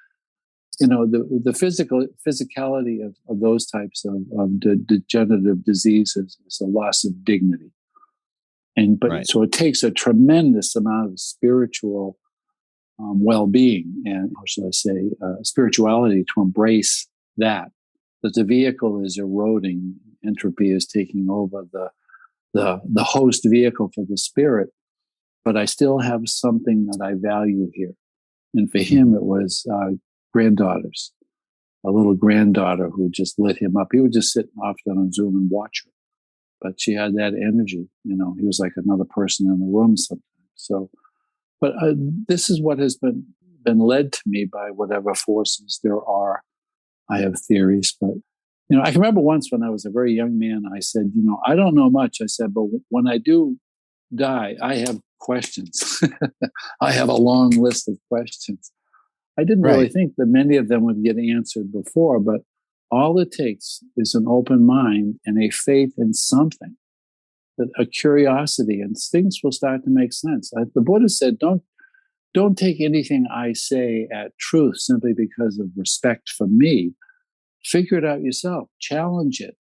the physicality of those types of degenerative diseases is a loss of dignity. So it takes a tremendous amount of spiritual well-being and, how shall I say, spirituality to embrace that the vehicle is eroding. Entropy is taking over the host vehicle for the spirit. But I still have something that I value here. And for him, it was granddaughters, a little granddaughter who just lit him up. He would just sit often on Zoom and watch her. But she had that energy. He was like another person in the room sometimes. So, but this is what has been led to me by whatever forces there are. I have theories, but, I can remember once when I was a very young man, I said, I don't know much. I said, but when I do die, I have questions. I have a long list of questions. I didn't really think that many of them would get answered before, but all it takes is an open mind and a faith in something, a curiosity, and things will start to make sense. The Buddha said, don't take anything I say at truth simply because of respect for me. Figure it out yourself. Challenge it.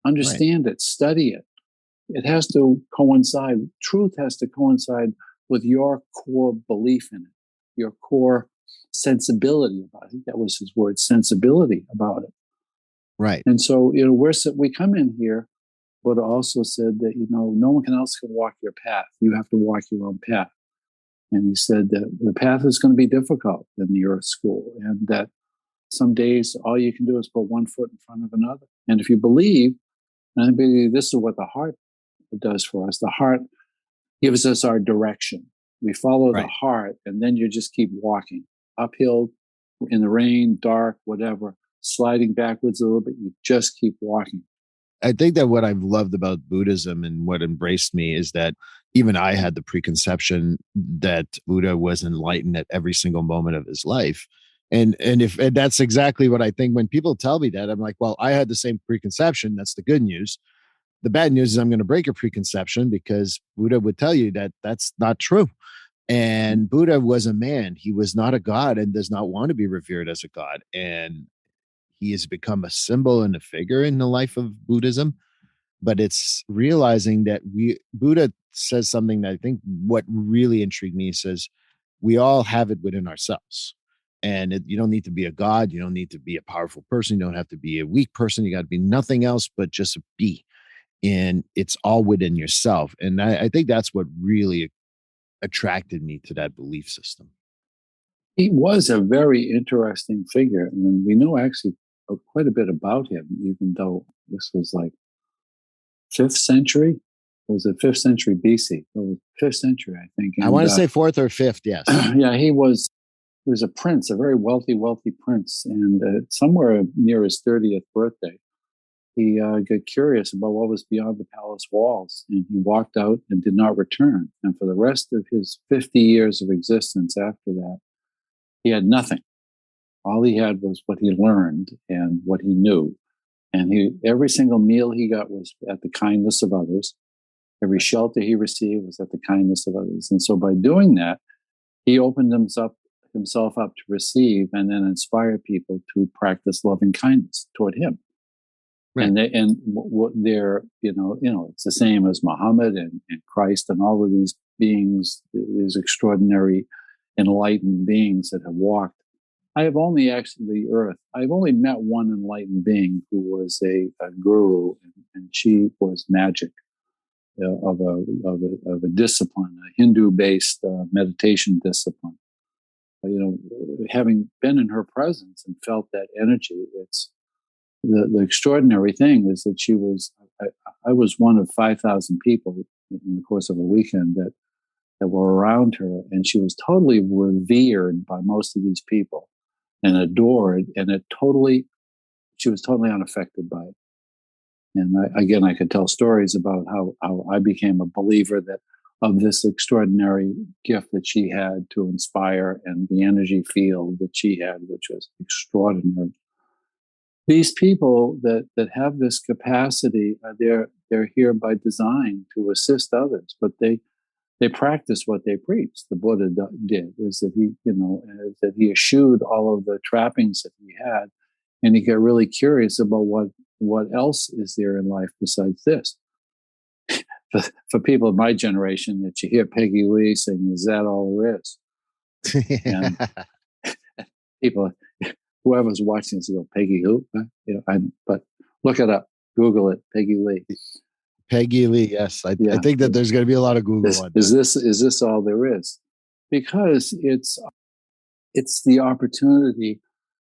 Understand it. Study it. It has to coincide. Truth has to coincide with your core belief in it, your core sensibility about it. I think that was his word, sensibility about it. Right. And so, we come in here, but also said that, no one else can walk your path. You have to walk your own path. And he said that the path is going to be difficult in the earth school, and that some days all you can do is put one foot in front of another. And if you believe, and I believe this is what the heart does for us. The heart gives us our direction. We follow the Right. heart, and then you just keep walking uphill in the rain, dark, whatever, sliding backwards a little bit. You just keep walking. I think that what I've loved about Buddhism and what embraced me is that even I had the preconception that Buddha was enlightened at every single moment of his life. And that's exactly what I think when people tell me that, I'm like, well, I had the same preconception. That's the good news. The bad news is I'm going to break your preconception, because Buddha would tell you that that's not true. And Buddha was a man. He was not a god and does not want to be revered as a god. And he has become a symbol and a figure in the life of Buddhism. But it's realizing that Buddha says something that I think what really intrigued me. He says, we all have it within ourselves. And you don't need to be a god. You don't need to be a powerful person. You don't have to be a weak person. You got to be nothing else but just a be. And it's all within yourself. And I think that's what really attracted me to that belief system. He was a very interesting figure. I mean, we know actually quite a bit about him, even though this was like 5th century. Was it 5th century BC? It was 5th century, I think. And I want to say 4th or 5th, yes. Yeah, he was a prince, a very wealthy prince. And somewhere near his 30th birthday, he got curious about what was beyond the palace walls. And he walked out and did not return. And for the rest of his 50 years of existence after that, he had nothing. All he had was what he learned and what he knew. And every single meal he got was at the kindness of others. Every shelter he received was at the kindness of others. And so by doing that, he opened himself up to receive and then inspire people to practice loving kindness toward him. Right. And what they're, it's the same as Muhammad and Christ and all of these beings, these extraordinary enlightened beings that have walked. I've only met one enlightened being who was a guru, and she was magic of a discipline, a Hindu-based meditation discipline. Having been in her presence and felt that energy, it's the extraordinary thing is that she was. I was one of 5,000 people in the course of a weekend that were around her, and she was totally revered by most of these people and adored, and she was totally unaffected by it. And I could tell stories about how I became a believer of this extraordinary gift that she had to inspire, and the energy field that she had, which was extraordinary. These people that have this capacity, they're here by design to assist others, but they practice what they preach. The Buddha did is that he eschewed all of the trappings that he had, and he got really curious about what else is there in life besides this. For people of my generation, that you hear Peggy Lee saying, "Is that all there is?" And people, whoever's watching this, go, "Peggy who?" But look it up, Google it, Peggy Lee. Peggy Lee, yes. I think that there's going to be a lot of Google on that. Is this all there is? Because it's the opportunity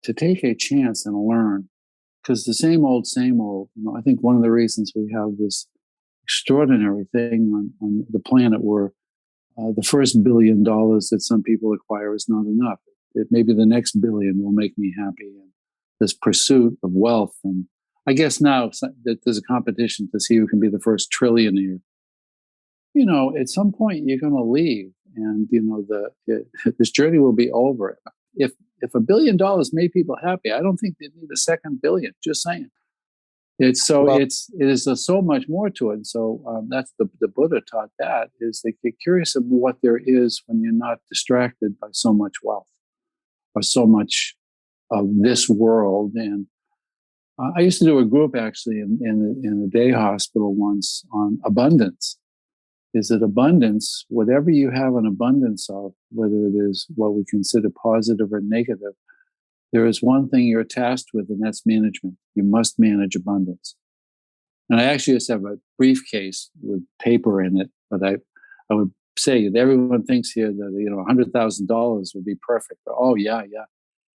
to take a chance and learn. Because the same old. I think one of the reasons we have this extraordinary thing on the planet where the first $1 billion that some people acquire is not enough. Maybe the next billion will make me happy. And this pursuit of wealth, and I guess now that there's a competition to see who can be the first trillionaire. At some point you're going to leave, and this journey will be over. If $1 billion made people happy, I don't think they need a second billion. Just saying. It is so much more to it. And so that's the Buddha taught that, is they get curious about what there is when you're not distracted by so much wealth or so much of this world. And I used to do a group actually in the day hospital once on abundance. Is that abundance, whatever you have an abundance of, whether it is what we consider positive or negative, there is one thing you're tasked with, and that's management. You must manage abundance. And I actually used to have a briefcase with paper in it, but I would say everyone thinks here that $100,000 would be perfect. But, oh yeah, yeah.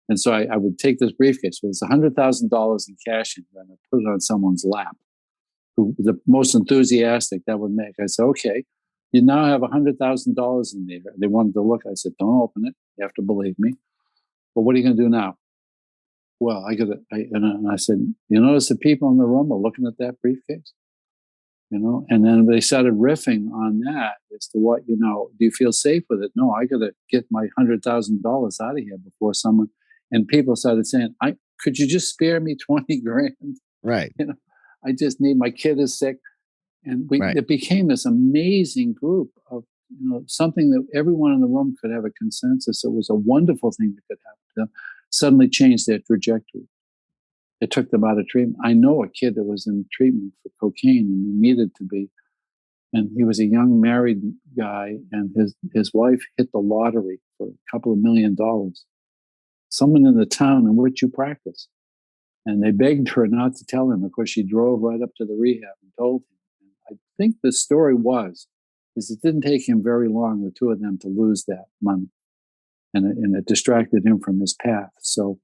And so I would take this briefcase with $100,000 in cash in here and I'd put it on someone's lap. Who the most enthusiastic that would make. I said, okay, you now have $100,000 in there. They wanted to look. I said, don't open it. You have to believe me. But what are you going to do now? Well, and I said, you notice the people in the room are looking at that briefcase? And then they started riffing on that as to what, do you feel safe with it? No, I got to get my $100,000 out of here before someone, and people started saying, could you just spare me 20 grand? Right. I just need, my kid is sick. And it became this amazing group of, something that everyone in the room could have a consensus. It was a wonderful thing that could happen to suddenly change their trajectory. It took them out of treatment. I know a kid that was in treatment for cocaine and he needed to be. And he was a young married guy and his wife hit the lottery for a couple of $1 million. Someone in the town in which you practice. And they begged her not to tell him. Of course, she drove right up to the rehab and told him. And I think the story is it didn't take him very long, the two of them, to lose that money. And it distracted him from his path. So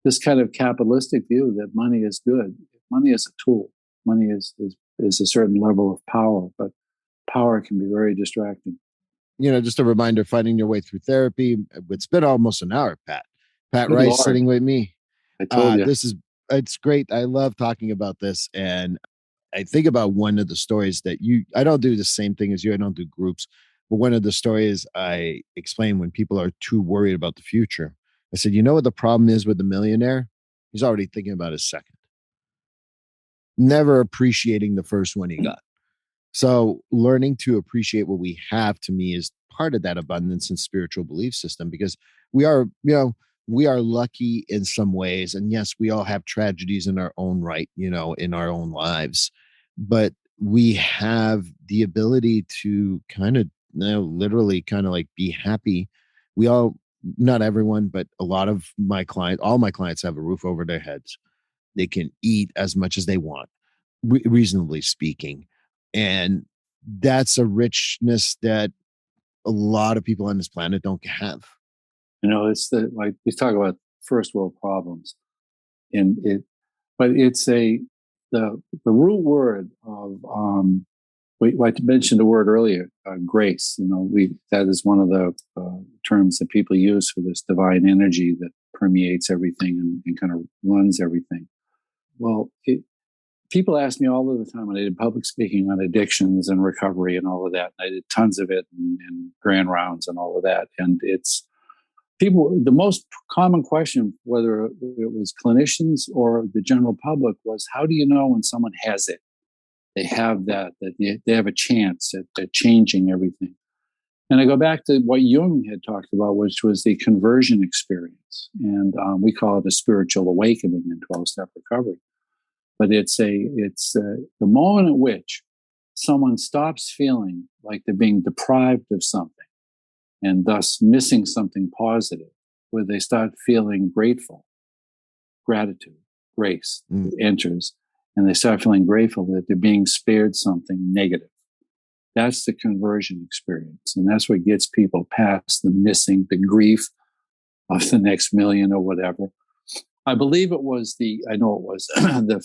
this kind of capitalistic view that money is good. Money is a tool. Money is a certain level of power, but power can be very distracting. Just a reminder, finding your way through therapy. It's been almost an hour, Pat. Pat Good Rice Lord. sitting with me. I told you. It's great. I love talking about this. And I think about one of the stories that I don't do the same thing as you. I don't do groups, but one of the stories I explain when people are too worried about the future. I said, what the problem is with the millionaire? He's already thinking about his second, never appreciating the first one he got. So learning to appreciate what we have, to me, is part of that abundance and spiritual belief system, because we are lucky in some ways. And yes, we all have tragedies in our own right, in our own lives, but we have the ability to kind of, literally kind of like be happy. Not everyone, but a lot of all my clients have a roof over their heads. They can eat as much as they want, reasonably speaking. And that's a richness that a lot of people on this planet don't have. It's like we talk about first world problems, but it's the root word of I mentioned the word earlier, grace. That is one of the terms that people use for this divine energy that permeates everything and kind of runs everything. Well, people ask me all of the time when I did public speaking on addictions and recovery and all of that. I did tons of it and grand rounds and all of that. And it's the most common question, whether it was clinicians or the general public, was, how do you know when someone has it? They have that they have a chance at changing everything. And I go back to what Jung had talked about, which was the conversion experience. And we call it a spiritual awakening in 12-step recovery. But it's the moment at which someone stops feeling like they're being deprived of something and thus missing something positive, where they start feeling grateful. Gratitude, grace enters, and they start feeling grateful that they're being spared something negative. That's the conversion experience. And that's what gets people past the grief of the next million or whatever. I believe it was the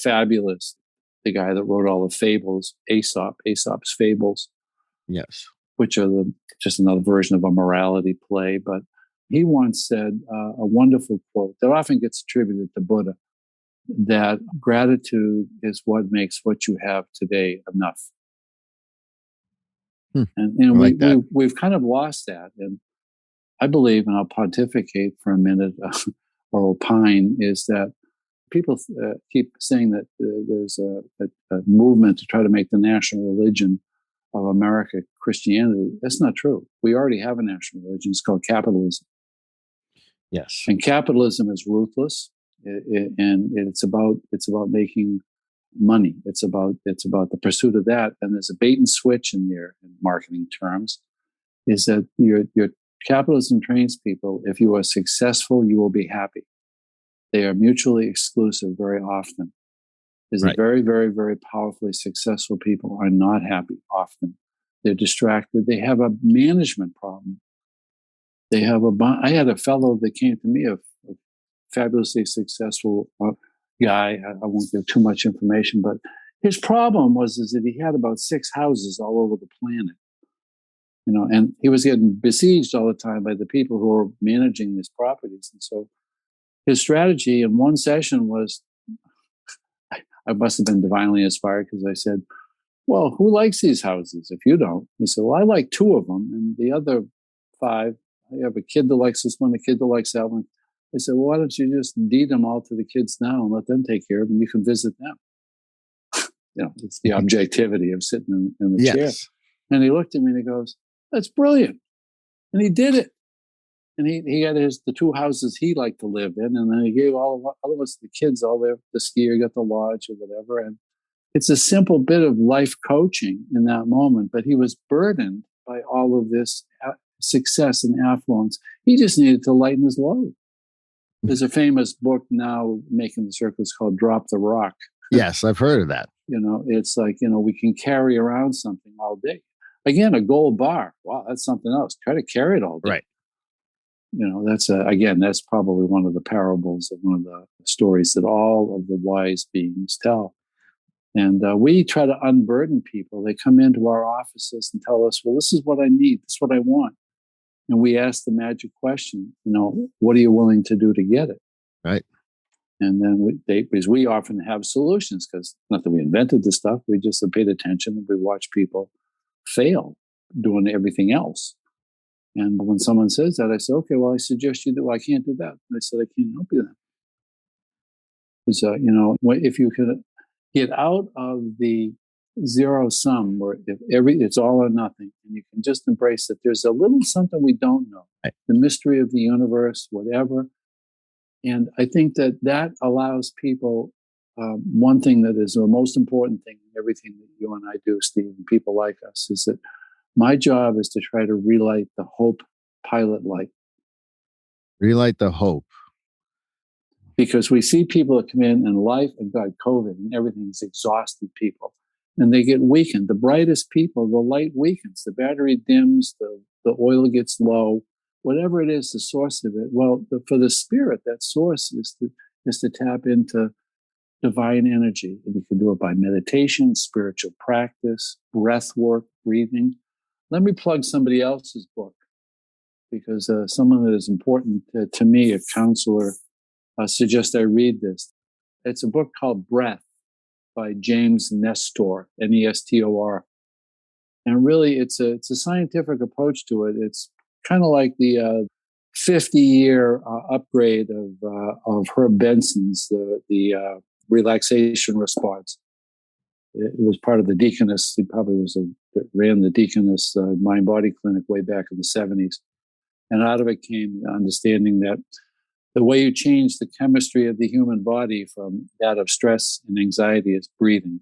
fabulous, the guy that wrote all the fables, Aesop's fables. Yes. Which are just another version of a morality play. But he once said a wonderful quote that often gets attributed to Buddha, that gratitude is what makes what you have today enough. And we've kind of lost that. And I believe, and I'll pontificate for a minute or opine, is that people keep saying that there's a movement to try to make the national religion of America Christianity. That's not true. We already have a national religion. It's called capitalism. Yes. And capitalism is ruthless, and it's about making money. It's about the pursuit of that. And there's a bait and switch in there in marketing terms, is that your capitalism trains people, if you are successful, you will be happy. They are mutually exclusive very often. Is that very, very, very powerfully successful people are not happy often. They're distracted. They have a management problem. I had a fellow that came to me, a fabulously successful guy. I won't give too much information, but his problem is that he had about 6 houses all over the planet, and he was getting besieged all the time by the people who were managing these properties. And so his strategy in one session was, I must have been divinely inspired, because I said, well, who likes these houses if you don't? He said, well, I like 2 of them, and the other 5, I have a kid that likes this one, a kid that likes that one. I said, well, why don't you just deed them all to the kids now and let them take care of them? You can visit them. It's the objectivity of sitting in the chair. And he looked at me and he goes, that's brilliant. And he did it. And he had the 2 houses he liked to live in. And then he gave all of us, the kids, all the skier got the lodge or whatever. And it's a simple bit of life coaching in that moment. But he was burdened by all of this success and affluence. He just needed to lighten his load. There's a famous book now making the circles called Drop the Rock. Yes, I've heard of that. It's like, we can carry around something all day. Again, a gold bar. Wow, that's something else. Try to carry it all day. Right. That's probably one of the parables of one of the stories that all of the wise beings tell. And we try to unburden people. They come into our offices and tell us, well, this is what I need. This is what I want. And we ask the magic question, what are you willing to do to get it? Right. And then because we often have solutions, because not that we invented this stuff, we just paid attention and we watch people fail doing everything else. And when someone says that, I say, okay, well, I suggest you do. Well, I can't do that. And I said, I can't help you then. Because, if you can get out of the zero sum where it's all or nothing, and you can just embrace that there's a little something we don't know, right. The mystery of the universe, whatever. And I think that allows people, one thing that is the most important thing in everything that you and I do, Steve, and people like us, is that my job is to try to relight the hope pilot light. Relight the hope. Because we see people that come in and life, and God, COVID and everything's exhausted people. And they get weakened. The brightest people, the light weakens. The battery dims, the oil gets low. Whatever it is, the source of it. Well, for the spirit, that source is to tap into divine energy. And you can do it by meditation, spiritual practice, breath work, breathing. Let me plug somebody else's book, because someone that is important to me, a counselor, suggests I read this. It's a book called Breath by James Nestor, Nestor. And really, it's a scientific approach to it. It's kind of like the 50-year upgrade of Herb Benson's the relaxation response. It was part of the Deaconess. He probably ran the Deaconess Mind Body Clinic way back in the 70s. And out of it came the understanding that the way you change the chemistry of the human body from that of stress and anxiety is breathing.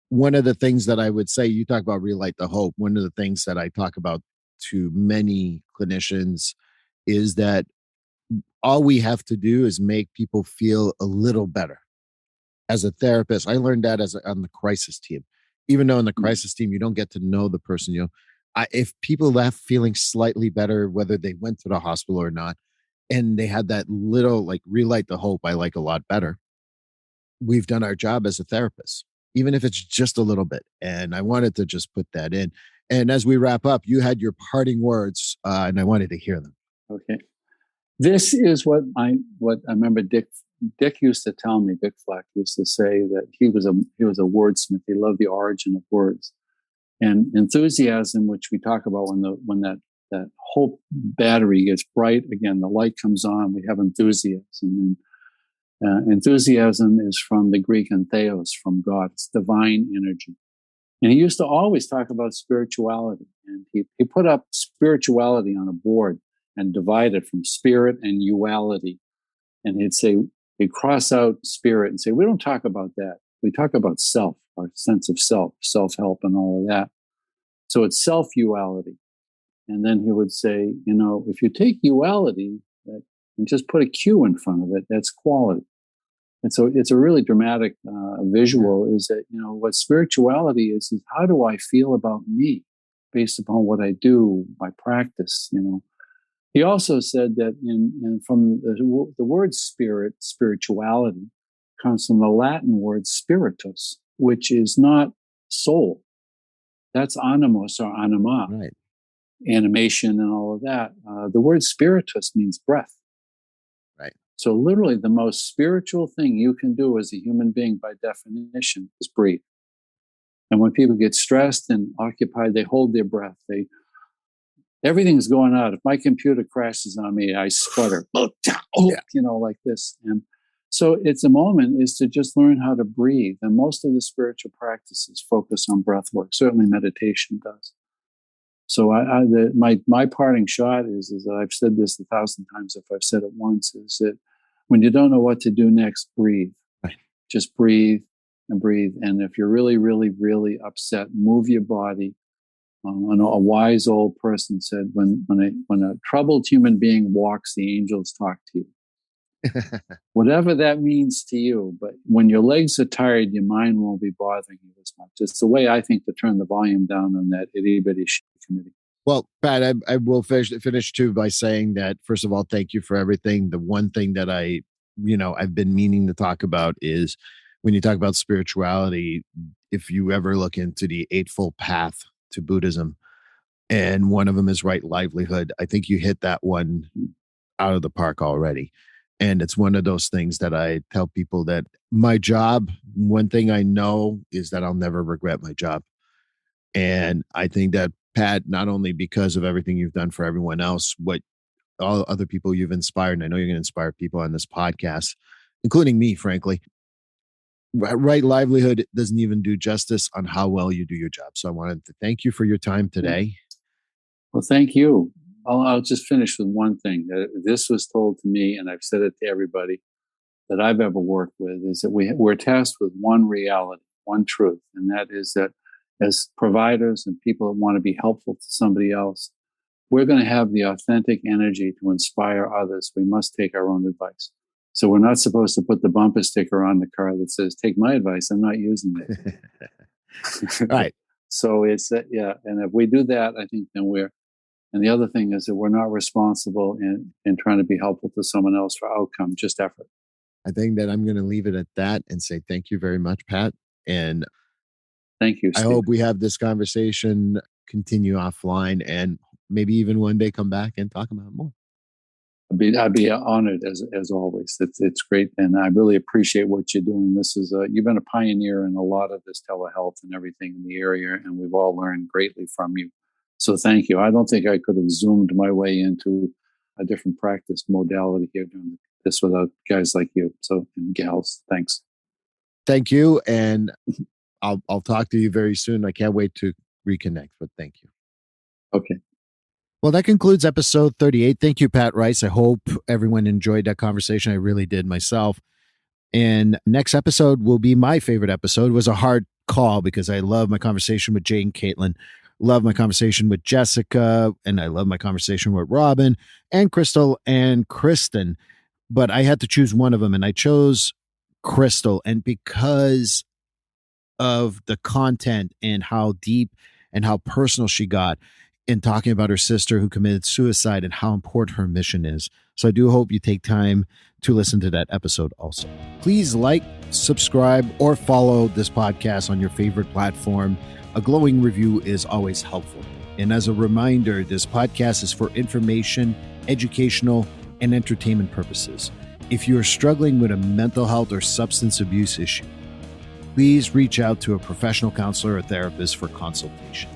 One of the things that I would say, you talk about relight the hope. One of the things that I talk about to many clinicians is that all we have to do is make people feel a little better. As a therapist, I learned that on the crisis team. Even though in the crisis team, you don't get to know the person. If people left feeling slightly better, whether they went to the hospital or not, and they had that little relight the hope, I like a lot better. We've done our job as a therapist, even if it's just a little bit. And I wanted to just put that in. And as we wrap up, you had your parting words, and I wanted to hear them. Okay. This is what I remember Dick used to tell me. Dick Fleck used to say that he was a wordsmith. He loved the origin of words and enthusiasm, which we talk about when that hope battery gets bright again. The light comes on. We have enthusiasm, and enthusiasm is from the Greek entheos, from God. It's divine energy. And he used to always talk about spirituality, and he put up spirituality on a board and divide it from spirit and uality. And he'd cross out spirit and say, we don't talk about that. We talk about self, our sense of self-help and all of that. So it's self-uality. And then he would say, if you take uality and just put a Q in front of it, that's quality. And so it's a really dramatic visual is that, what spirituality is how do I feel about me based upon what I do, my practice, He also said that from the word spirit, spirituality, comes from the Latin word spiritus, which is not soul. That's animus or anima, Right. animation and all of that. The word spiritus means breath. Right. So literally the most spiritual thing you can do as a human being by definition is breathe. And when people get stressed and occupied, they hold their breath. Everything's going out. If my computer crashes on me, I sputter, like this. And so it's a moment is to just learn how to breathe. And most of the spiritual practices focus on breath work. Certainly meditation does. So my parting shot is that I've said this 1,000 times. If I've said it once, is that when you don't know what to do next, breathe. Right. Just breathe and breathe. And if you're really, really, really upset, move your body. A wise old person said, when a troubled human being walks, the angels talk to you. Whatever that means to you. But when your legs are tired, your mind won't be bothering you as much. It's the way I think to turn the volume down on that itty-bitty committee. Well, Pat, I will finish too by saying that, first of all, thank you for everything. The one thing that I've been meaning to talk about is when you talk about spirituality, if you ever look into the Eightfold Path to Buddhism, and one of them is right livelihood, I think you hit that one out of the park already. And it's one of those things that I tell people that my job, one thing I know is that I'll never regret my job. And I think that, Pat, not only because of everything you've done for everyone else, what all other people you've inspired, and I know you're going to inspire people on this podcast, including me, frankly, right livelihood doesn't even do justice on how well you do your job. So I wanted to thank you for your time today. Well, thank you. I'll just finish with one thing. This was told to me, and I've said it to everybody that I've ever worked with, is that we're tasked with one reality, one truth, and that is that as providers and people that want to be helpful to somebody else, we're going to have the authentic energy to inspire others. We must take our own advice. So we're not supposed to put the bumper sticker on the car that says, take my advice, I'm not using it. Right. So it's, and if we do that, I think then and the other thing is that we're not responsible in trying to be helpful to someone else for outcome, just effort. I think that I'm going to leave it at that and say thank you very much, Pat. And thank you, Steve. I hope we have this conversation continue offline and maybe even one day come back and talk about it more. I'd be honored as always. It's great, and I really appreciate what you're doing. This is you've been a pioneer in a lot of this telehealth and everything in the area, and we've all learned greatly from you. So thank you. I don't think I could have zoomed my way into a different practice modality here doing this without guys like you. So and gals, thanks. Thank you, and I'll talk to you very soon. I can't wait to reconnect. But thank you. Okay. Well, that concludes episode 38. Thank you, Pat Rice. I hope everyone enjoyed that conversation. I really did myself. And next episode will be my favorite episode. It was a hard call because I love my conversation with Jane Caitlin, love my conversation with Jessica, and I love my conversation with Robin and Crystal and Kristen. But I had to choose one of them, and I chose Crystal. And because of the content and how deep and how personal she got in talking about her sister who committed suicide and how important her mission is. So I do hope you take time to listen to that episode also. Please like, subscribe, or follow this podcast on your favorite platform. A glowing review is always helpful. And as a reminder, this podcast is for information, educational, and entertainment purposes. If you are struggling with a mental health or substance abuse issue, please reach out to a professional counselor or therapist for consultation.